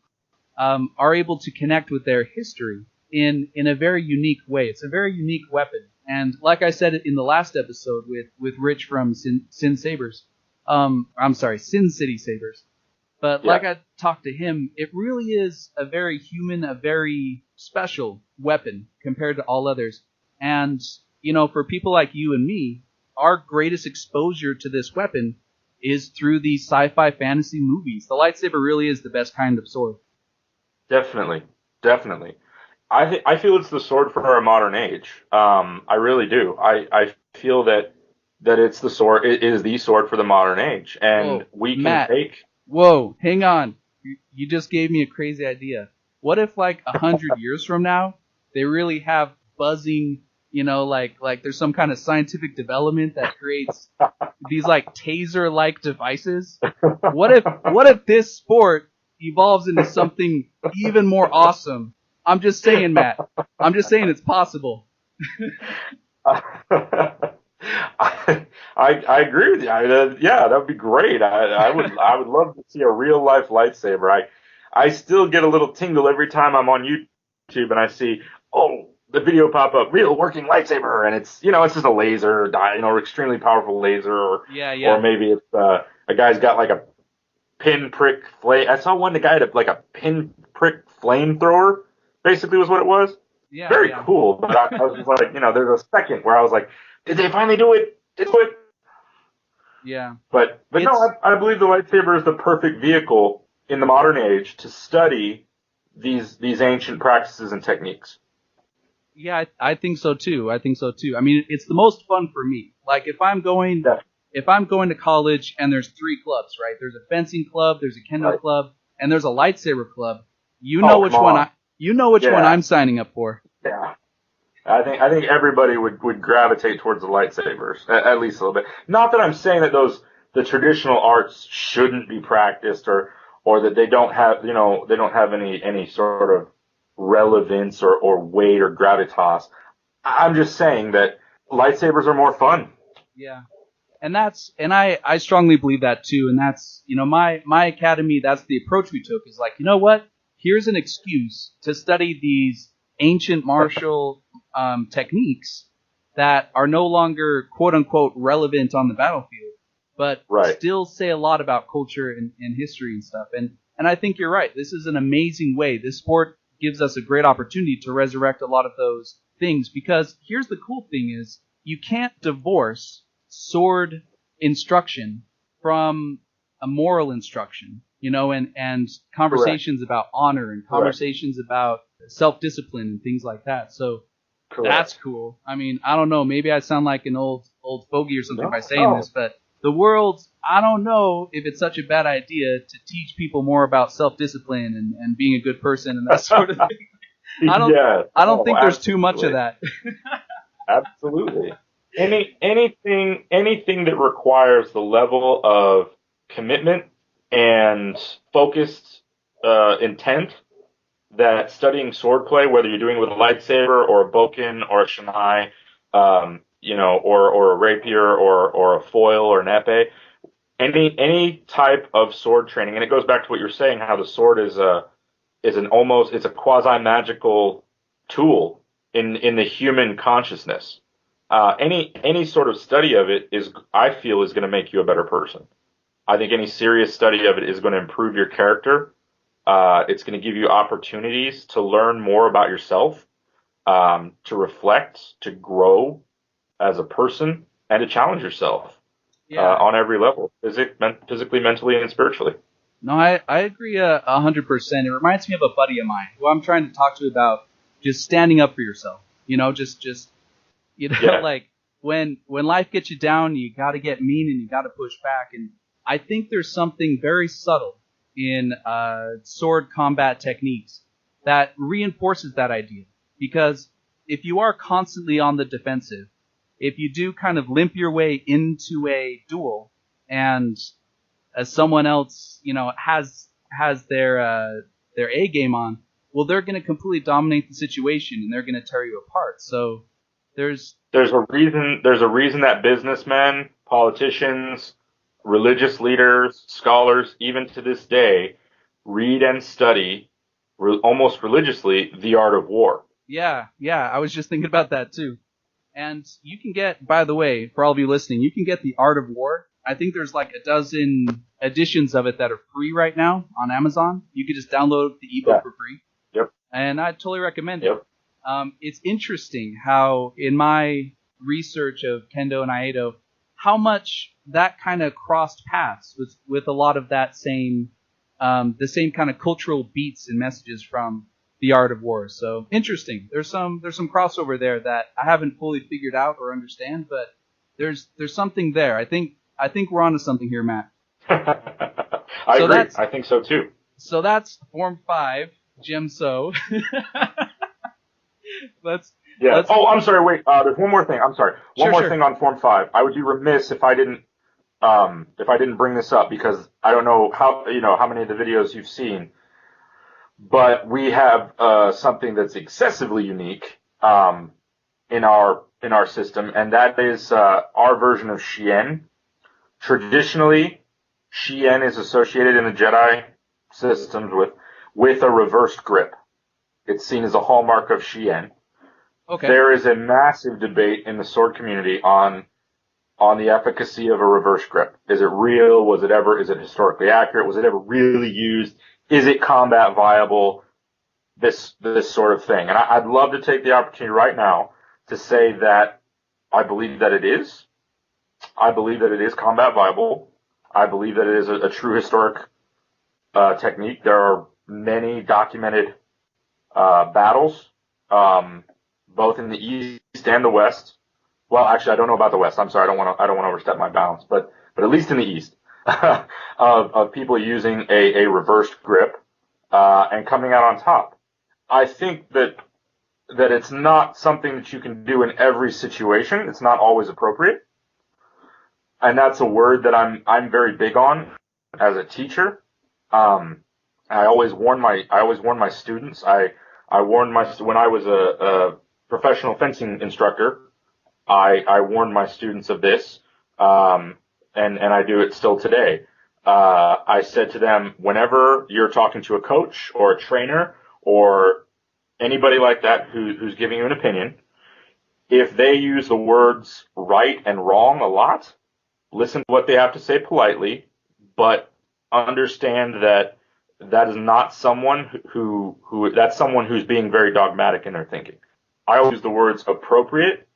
are able to connect with their history in a very unique way. It's a very unique weapon. And like I said in the last episode with Rich from Sin Sabers, Sin City Sabers. But like I talked to him, it really is a very human, a very special weapon compared to all others. And, for people like you and me, our greatest exposure to this weapon is through these sci-fi fantasy movies. The lightsaber really is the best kind of sword. Definitely. I feel it's the sword for our modern age. I really do. I feel that it's the sword. It is the sword for the modern age, and we can take. Whoa, hang on. You just gave me a crazy idea. What if, 100 years from now, they really have buzzing, like there's some kind of scientific development that creates these, taser-like devices? What if this sport evolves into something even more awesome? I'm just saying, Matt. I'm just saying it's possible. I agree with you. Yeah, that would be great. I would love to see a real life lightsaber. I still get a little tingle every time I'm on YouTube and I see the video pop up, real working lightsaber, and it's it's just a laser, extremely powerful laser, or maybe it's a guy's got like a pinprick flame. I saw one guy had like a pinprick flamethrower. Basically, was what it was. Yeah, very cool. But I was just like, there's a second where I was like, did they finally do it? Yeah. But no, I believe the lightsaber is the perfect vehicle in the modern age to study these ancient practices and techniques. Yeah, I think so too. I mean, it's the most fun for me. Like if I'm going to college and there's 3 clubs, right? There's a fencing club, there's a kendo club, and there's a lightsaber club. You know which one I'm signing up for. Yeah. I think everybody would gravitate towards the lightsabers, at least a little bit. Not that I'm saying that the traditional arts shouldn't be practiced or that they don't have any sort of relevance or weight or gravitas. I'm just saying that lightsabers are more fun. Yeah. And I strongly believe that too. And that's, my academy, that's the approach we took, is like, you know what? Here's an excuse to study these ancient martial techniques that are no longer quote unquote relevant on the battlefield, but still say a lot about culture and history and stuff. And I think you're right. This is an amazing way. This sport gives us a great opportunity to resurrect a lot of those things, because here's the cool thing is you can't divorce sword instruction from a moral instruction, and conversations about honor and conversations about self-discipline and things like that. So that's cool. I mean, I don't know. Maybe I sound like an old fogey or something by saying this, but the world, I don't know if it's such a bad idea to teach people more about self-discipline and being a good person and that sort of thing. I don't think there's too much of that. Absolutely. Anything that requires the level of commitment and focused intent that studying swordplay, whether you're doing it with a lightsaber or a bokken or a shinai, or a rapier or a foil or an epee, any type of sword training, and it goes back to what you're saying, how the sword is a quasi magical tool in the human consciousness. Any sort of study of it I feel is going to make you a better person. I think any serious study of it is going to improve your character. It's going to give you opportunities to learn more about yourself, to reflect, to grow as a person, and to challenge yourself on every level, physically, mentally, and spiritually. No, I agree 100%. It reminds me of a buddy of mine who I'm trying to talk to about just standing up for yourself. Like when life gets you down, you got to get mean and you got to push back. And I think there's something very subtle in sword combat techniques that reinforces that idea. Because if you are constantly on the defensive, if you do kind of limp your way into a duel, and as someone else, has their A game on, well, they're going to completely dominate the situation and they're going to tear you apart. So there's a reason that businessmen, politicians, religious leaders, scholars, even to this day, read and study almost religiously the art of war. Yeah, I was just thinking about that too. And you can get, by the way, for all of you listening, you can get the Art of War. I think there's like a dozen editions of it that are free right now on Amazon. You can just download the ebook for free. Yep. And I totally recommend it. It's interesting how in my research of Kendo and Aido, how much that kind of crossed paths with a lot of that same, the same kind of cultural beats and messages from the Art of War. So interesting. There's some crossover there that I haven't fully figured out or understand, but there's something there. I think we're onto something here, Matt. I agree. I think so too. So that's Form 5, Djem So. Oh, I'm sorry. Wait. There's one more thing. I'm sorry. One more thing on Form 5. I would be remiss if I didn't bring this up, because I don't know how many of the videos you've seen. But we have something that's excessively unique in our system, and that is our version of Shien. Traditionally, Shien is associated in the Jedi systems with a reversed grip. It's seen as a hallmark of Shien. Okay. There is a massive debate in the sword community on the efficacy of a reverse grip. Is it real? Is it historically accurate? Was it ever really used? Is it combat viable? This sort of thing. And I'd love to take the opportunity right now to say that I believe that it is. I believe that it is combat viable. I believe that it is a true historic technique. There are many documented battles, both in the East and the West. Well, actually, I don't know about the West. I'm sorry. I don't want to overstep my bounds, but at least in the East, of people using a reversed grip and coming out on top. I think that it's not something that you can do in every situation. It's not always appropriate, and that's a word that I'm very big on as a teacher. I always warn my students. I warned when I was a professional fencing instructor. I warned my students of this, and I do it still today. I said to them, whenever you're talking to a coach or a trainer or anybody like that who's giving you an opinion, if they use the words right and wrong a lot, listen to what they have to say politely, but understand that is not someone that's someone who's being very dogmatic in their thinking. I always use the words appropriate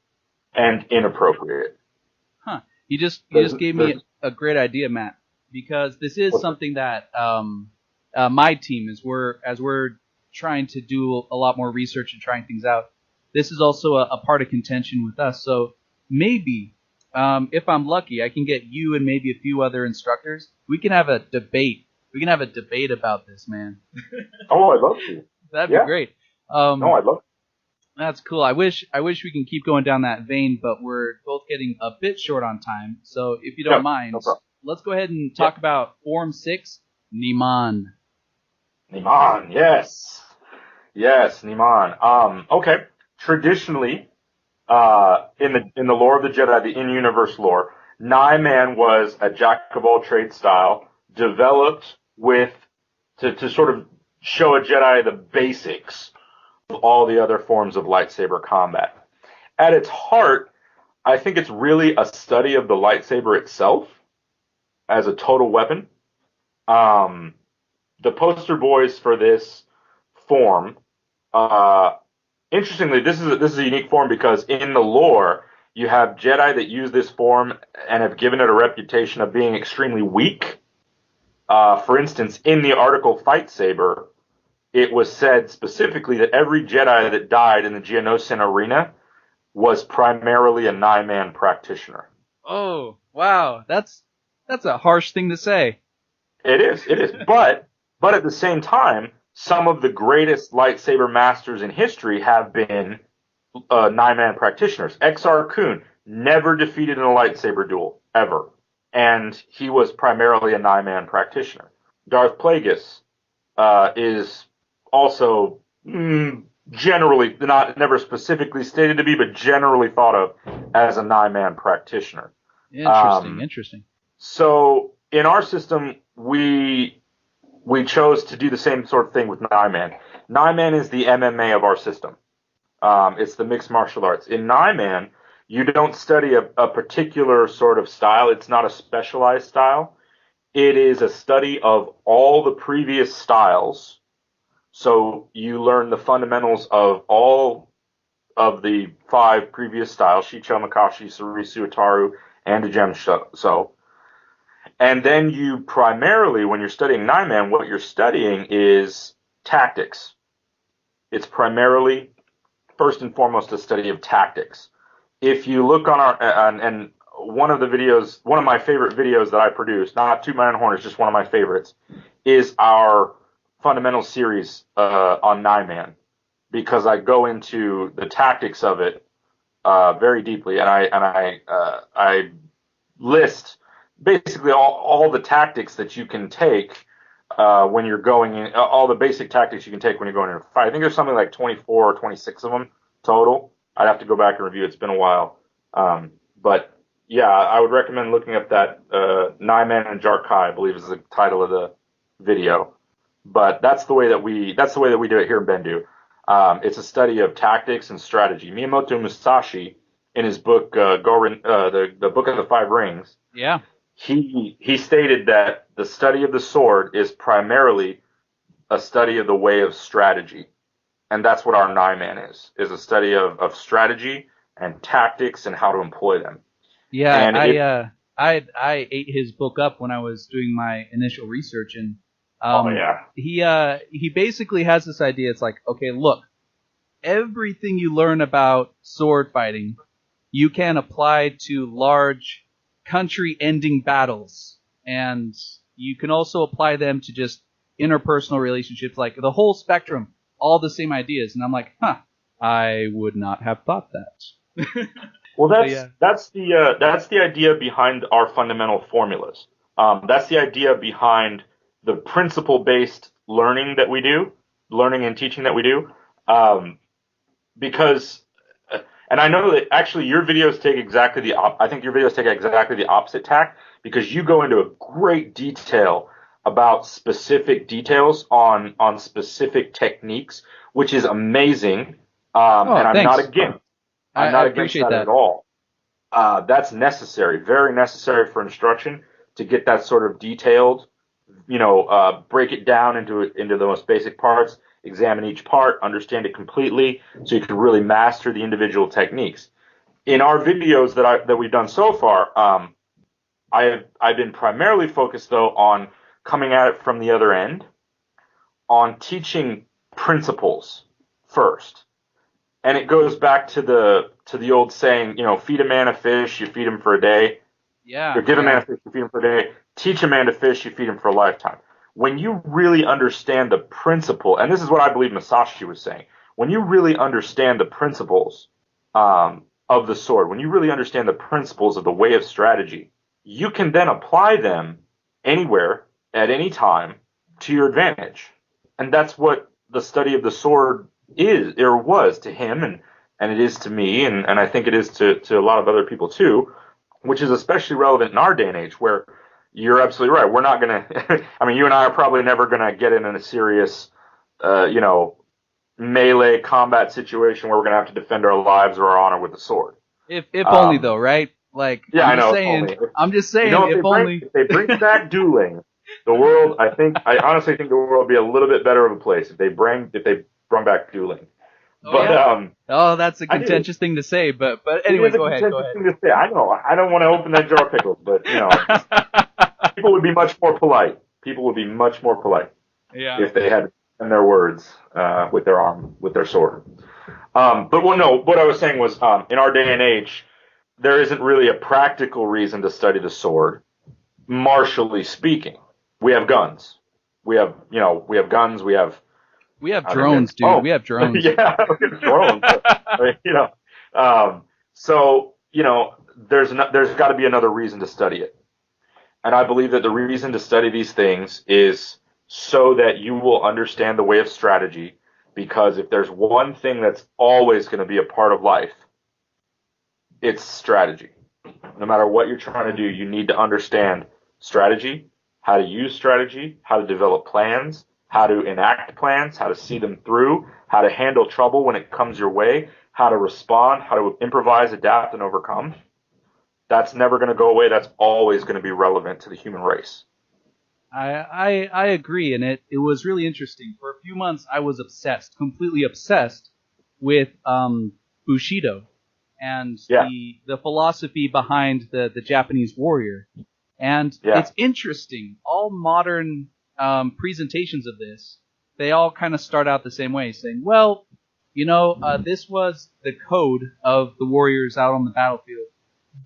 and inappropriate. Huh. You just gave me a great idea, Matt, because this is something that my team, as we're trying to do a lot more research and trying things out, this is also a part of contention with us. So maybe, if I'm lucky, I can get you and maybe a few other instructors. We can have a debate. We can have a debate about this, man. Oh, I'd love to. That'd be great. No, I'd love to. That's cool. I wish we can keep going down that vein, but we're both getting a bit short on time. So if you don't mind, let's go ahead and talk about Form 6, Niman. Niman, yes, Niman. Okay. Traditionally, in the lore of the Jedi, the in-universe lore, Niman was a jack of all trades style, developed to sort of show a Jedi the basics of all the other forms of lightsaber combat. At its heart, I think it's really a study of the lightsaber itself as a total weapon. The poster boys for this form, interestingly, this is a unique form because in the lore, you have Jedi that use this form and have given it a reputation of being extremely weak. For instance, in the article Fight Saber, it was said specifically that every Jedi that died in the Geonosis arena was primarily a Niman practitioner. Oh, wow. That's a harsh thing to say. It is. But at the same time, some of the greatest lightsaber masters in history have been Niman practitioners. Exar Kun never defeated in a lightsaber duel, ever. And he was primarily a Niman practitioner. Darth Plagueis is also generally, never specifically stated to be, but generally thought of as a nine-man practitioner. Interesting. So in our system, we chose to do the same sort of thing with nine man. Nine man is the MMA of our system. It's the mixed martial arts. In nine man, you don't study a particular sort of style. It's not a specialized style. It is a study of all the previous styles. So you learn the fundamentals of all of the 5 previous styles: Shii-Cho, Makashi, Soresu, Ataru, and Djem. So, and then you primarily, when you're studying nine man, what you're studying is tactics. It's primarily, first and foremost, a study of tactics. If you look on our, and one of the videos, one of my favorite videos that I produce, not Toot My Own Horn, it's just one of my favorites, is our fundamental series on nine man, because I go into the tactics of it very deeply, and I list basically all the tactics that you can take when you're going in, all the basic tactics you can take when you're going in a fight. I think there's something like 24 or 26 of them total. I'd have to go back and review. It's been a while. But yeah, I would recommend looking up that Nine Man and Jarkai, I believe is the title of the video. But that's the way that we do it here in Bendu. It's a study of tactics and strategy. Miyamoto Musashi, in his book the Book of the Five Rings, yeah, he stated that the study of the sword is primarily a study of the way of strategy. And that's what our nine man is a study of strategy and tactics and how to employ them. Yeah, and I ate his book up when I was doing my initial research, and he basically has this idea. It's like, okay, look, everything you learn about sword fighting, you can apply to large country-ending battles, and you can also apply them to just interpersonal relationships, like the whole spectrum. All the same ideas, and I'm like, I would not have thought that. Well, that's the idea behind our fundamental formulas. That's the idea behind the principle-based learning that we do, learning and teaching that we do, because, and I know that actually your videos take exactly the opposite tack, because you go into a great detail about specific details on specific techniques, which is amazing. And I'm thanks. not against. I'm not against that at all. That's necessary, very necessary for instruction, to get that sort of detailed, break it down into the most basic parts, examine each part, understand it completely, so you can really master the individual techniques. In our videos that we've done so far, I've been primarily focused though on coming at it from the other end, on teaching principles first. And it goes back to the old saying, feed a man a fish, you feed him for a day. Yeah. Or give a man a fish, you feed him for a day. Teach a man to fish, you feed him for a lifetime. When you really understand the principle, and this is what I believe Masashi was saying, when you really understand the principles of the sword, when you really understand the principles of the way of strategy, you can then apply them anywhere, at any time, to your advantage. And that's what the study of the sword is, or was to him, and it is to me, and I think it is to a lot of other people too, which is especially relevant in our day and age, where you're absolutely right. We're not going to, I mean, you and I are probably never going to get in a serious, melee combat situation where we're going to have to defend our lives or our honor with a sword. If only though, right? Like, yeah, I'm just saying, if they bring back dueling, the world, I honestly think the world would be a little bit better of a place if they brought back dueling. That's a contentious thing to say, but anyway, go ahead. Thing to say. I know, I don't want to open that jar of pickles, but people would be much more polite. If they had in their words with their sword. But what I was saying was, in our day and age, there isn't really a practical reason to study the sword, martially speaking. We have guns. We have guns. We have drones, dude. Oh, we have drones. Yeah, we have drones. So there's got to be another reason to study it, and I believe that the reason to study these things is so that you will understand the way of strategy, because if there's one thing that's always going to be a part of life, it's strategy. No matter what you're trying to do, you need to understand strategy, how to use strategy, how to develop plans, how to enact plans, how to see them through, how to handle trouble when it comes your way, how to respond, how to improvise, adapt, and overcome. That's never going to go away. That's always going to be relevant to the human race. I agree, and it was really interesting. For a few months, I was completely obsessed with Bushido and the philosophy behind the Japanese warrior. And it's interesting. All modern presentations of this, they all kind of start out the same way, saying, well, this was the code of the warriors out on the battlefield.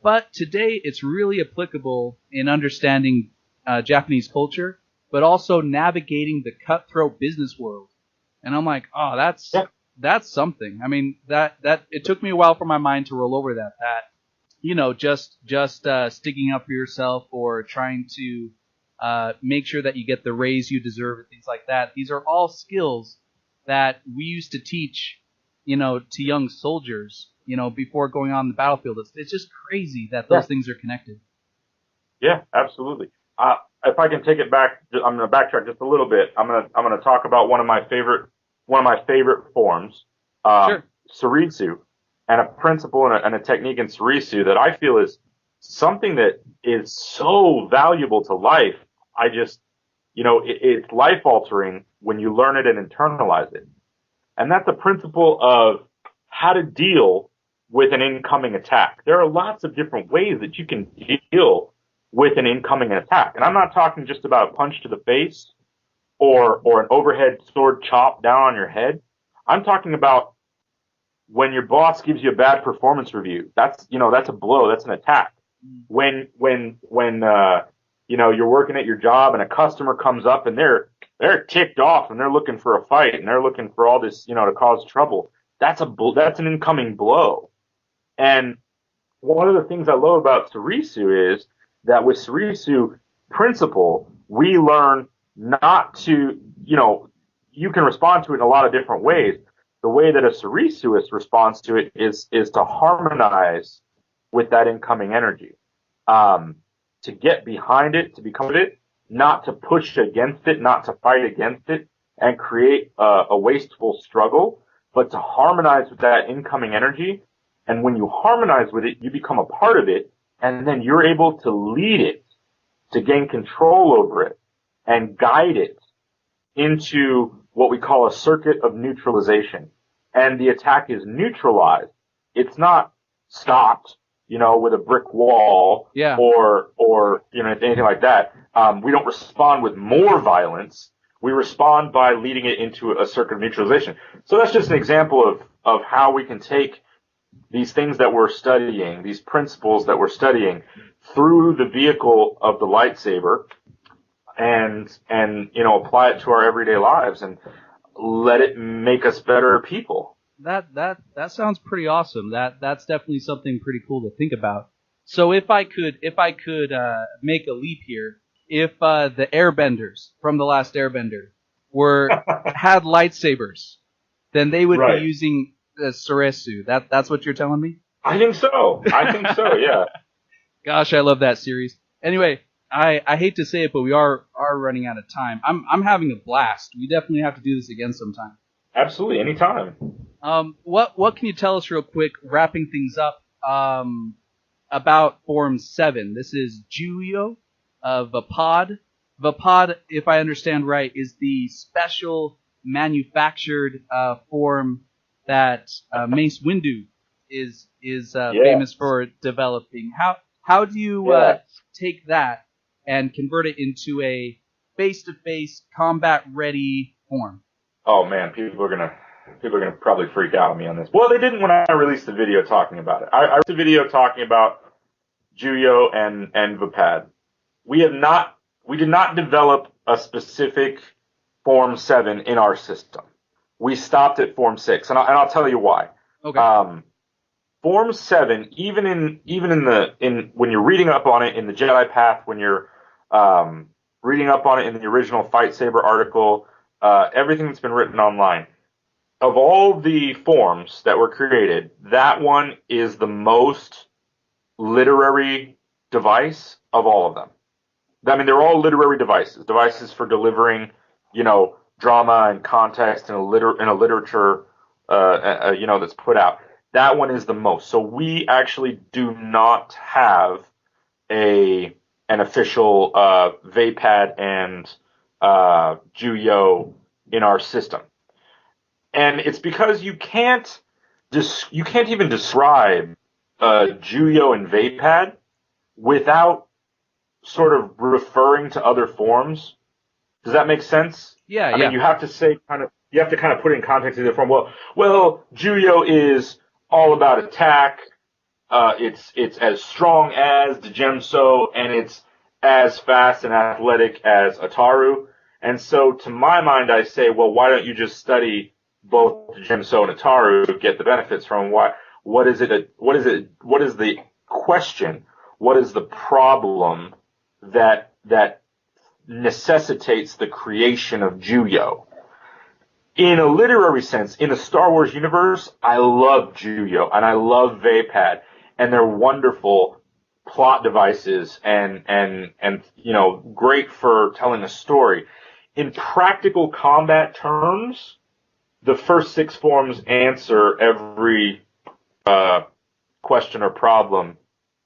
But today it's really applicable in understanding Japanese culture, but also navigating the cutthroat business world. And I'm like, oh, that's something. I mean, that it took me a while for my mind to roll over that just sticking up for yourself or trying to make sure that you get the raise you deserve and things like that. These are all skills that we used to teach, to young soldiers, before going on the battlefield. It's just crazy that those things are connected. Yeah, absolutely. If I can take it back, I'm going to backtrack just a little bit. I'm going to talk about one of my favorite forms, Sure. Soresu, and a principle and a technique in Soresu that I feel is something that is so valuable to life. I just, it's life altering when you learn it and internalize it. And that's a principle of how to deal with an incoming attack. There are lots of different ways that you can deal with an incoming attack. And I'm not talking just about a punch to the face or an overhead sword chop down on your head. I'm talking about when your boss gives you a bad performance review. That's a blow. That's an attack. When you're working at your job and a customer comes up and they're ticked off and they're looking for a fight and they're looking for all this, to cause trouble. That's an incoming blow. And one of the things I love about Soresu is that with Soresu principle, we learn not to, you can respond to it in a lot of different ways. The way that a Soresuist responds to it is to harmonize with that incoming energy, to get behind it, to become it, not to push against it, not to fight against it and create a wasteful struggle, but to harmonize with that incoming energy. And when you harmonize with it, you become a part of it, and then you're able to lead it, to gain control over it, and guide it into what we call a circuit of neutralization. And the attack is neutralized. It's not stopped, with a brick wall or anything like that. We don't respond with more violence. We respond by leading it into a circuit of neutralization. So that's just an example of how we can take these things that we're studying, these principles that we're studying, through the vehicle of the lightsaber and apply it to our everyday lives and let it make us better people. That sounds pretty awesome. That's definitely something pretty cool to think about. So if I could make a leap here, if the Airbenders from The Last Airbender had lightsabers, then they would be using Soresu. That's what you're telling me? I think so. Yeah. Gosh, I love that series. Anyway, I hate to say it, but we are running out of time. I'm having a blast. We definitely have to do this again sometime. Absolutely, anytime. What can you tell us real quick, wrapping things up, about Form 7? This is Juyo, Vaapad. Vaapad, if I understand right, is the special manufactured form that Mace Windu is famous for developing. How do you take that and convert it into a face-to-face, combat-ready form? Oh man, people are gonna probably freak out on me on this. Well, they didn't when I released the video talking about it. I released a video talking about Juyo and Vaapad. We did not develop a specific Form 7 in our system. We stopped at Form 6, and I'll tell you why. Okay. Form 7, even in when you're reading up on it in the Jedi Path, when you're reading up on it in the original Fight Saber article, everything that's been written online, of all the forms that were created, that one is the most literary device of all of them. I mean, they're all literary devices for delivering, drama and context in a literature, that's put out. That one is the most. So we actually do not have an official Vaapad and Juyo in our system, and it's because you can't even describe Juyo and Vaapad without sort of referring to other forms. Does that make sense? Yeah, I mean, you have to put it in context of the form. Well, Juyo is all about attack. It's as strong as Djem, and it's as fast and athletic as Ataru. And so, to my mind, I say, well, why don't you just study both Djem and Ataru to get the benefits from? What is the question? What is the problem that necessitates the creation of Juyo? In a literary sense, in the Star Wars universe, I love Juyo and I love Vaapad, and they're wonderful plot devices and great for telling a story. In practical combat terms, the first 6 forms answer every question or problem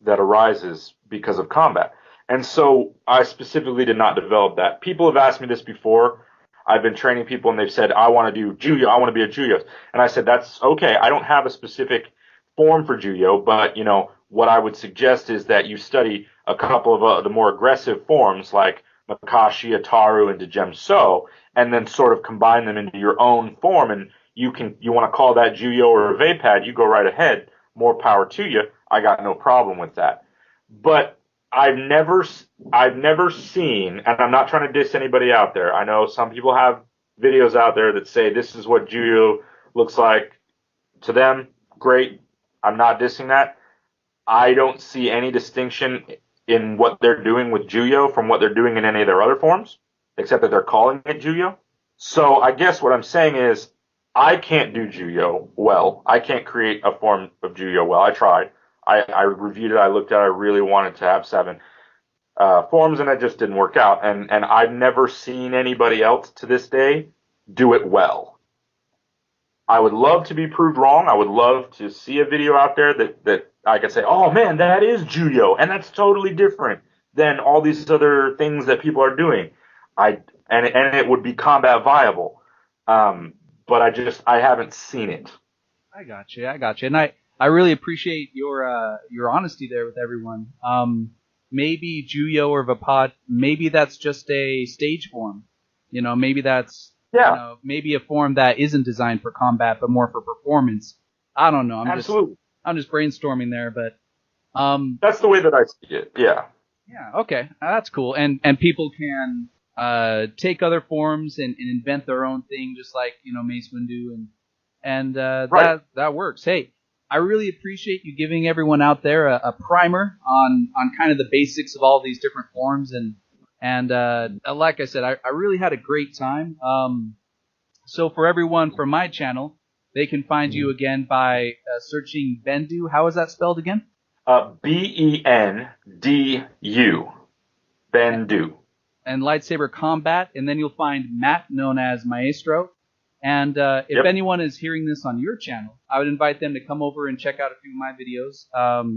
that arises because of combat. And so I specifically did not develop that. People have asked me this before. I've been training people and they've said, I want to do Juyo. I want to be a Juyo. And I said, that's okay. I don't have a specific form for Juyo, but, what I would suggest is that you study a couple of the more aggressive forms like Makashi, Ataru, and Djem, and then sort of combine them into your own form. And you want to call that Juyo or Vaapad, you go right ahead. More power to you. I got no problem with that. But I've never seen, and I'm not trying to diss anybody out there. I know some people have videos out there that say this is what Juyo looks like to them. Great. I'm not dissing that. I don't see any distinction in what they're doing with Juyo from what they're doing in any of their other forms, except that they're calling it Juyo. So I guess what I'm saying is I can't do Juyo well. I can't create a form of Juyo well. I tried. I reviewed it. I looked at it. I really wanted to have 7 forms, and it just didn't work out. And I've never seen anybody else to this day do it well. I would love to be proved wrong. I would love to see a video out there that I could say, oh man, that is Juyo, and that's totally different than all these other things that people are doing. And it would be combat viable. But I haven't seen it. I got you. And I really appreciate your honesty there with everyone. Maybe Juyo or Vaapad, maybe that's just a stage form. Maybe that's maybe a form that isn't designed for combat but more for performance. I don't know. I'm just brainstorming there, but that's the way that I see it. Yeah. Yeah. Okay. That's cool. And people can take other forms and invent their own thing, just like Mace Windu, and right. that works. Hey, I really appreciate you giving everyone out there a primer on kind of the basics of all these different forms, and like I said, I really had a great time. So for everyone from my channel, they can find you again by searching Bendu. How is that spelled again? Bendu. Bendu. And Lightsaber Combat, and then you'll find Matt, known as Maestro. And if anyone is hearing this on your channel, I would invite them to come over and check out a few of my videos.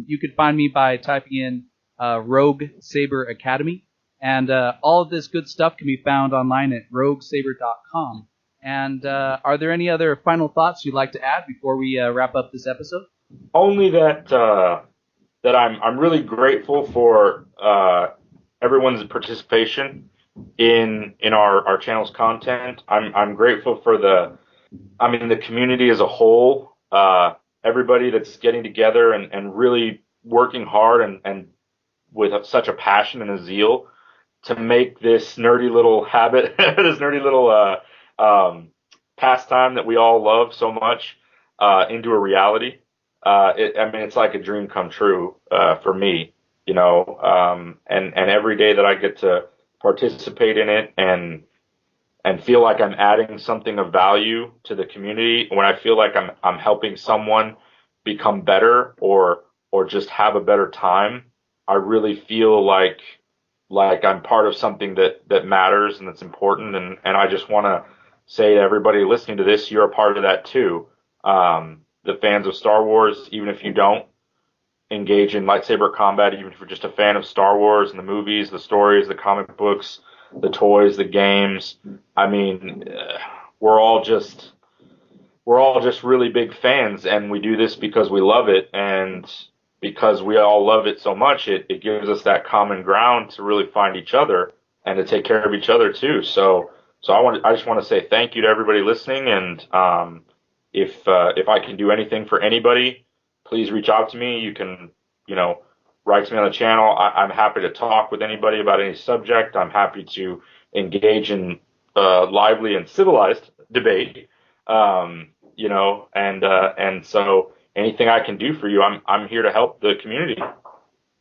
You could find me by typing in Rogue Saber Academy, and all of this good stuff can be found online at roguesaber.com. And are there any other final thoughts you'd like to add before we wrap up this episode? Only that I'm really grateful for everyone's participation in our channel's content. I'm grateful for the community as a whole. Everybody that's getting together and really working hard and with such a passion and a zeal to make this nerdy little habit, this nerdy little pastime that we all love so much into a reality. It's like a dream come true for me, and every day that I get to participate in it and and feel like I'm adding something of value to the community, when I feel like I'm helping someone become better or just have a better time, I really feel like I'm part of something that matters and that's important. And I just want to say to everybody listening to this, you're a part of that too. The fans of Star Wars, even if you don't engage in lightsaber combat, even if you're just a fan of Star Wars and the movies, the stories, the comic books, the toys, the games, I mean, we're all just really big fans, and we do this because we love it, and because we all love it so much, it gives us that common ground to really find each other and to take care of each other too. So I just want to say thank you to everybody listening, and if I can do anything for anybody, please reach out to me. You can, write to me on the channel. I'm happy to talk with anybody about any subject. I'm happy to engage in lively and civilized debate. And so anything I can do for you, I'm here to help the community.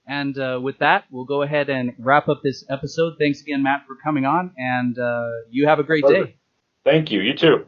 And with that, we'll go ahead and wrap up this episode. Thanks again, Matt, for coming on, and you have a great day. Thank you. You too.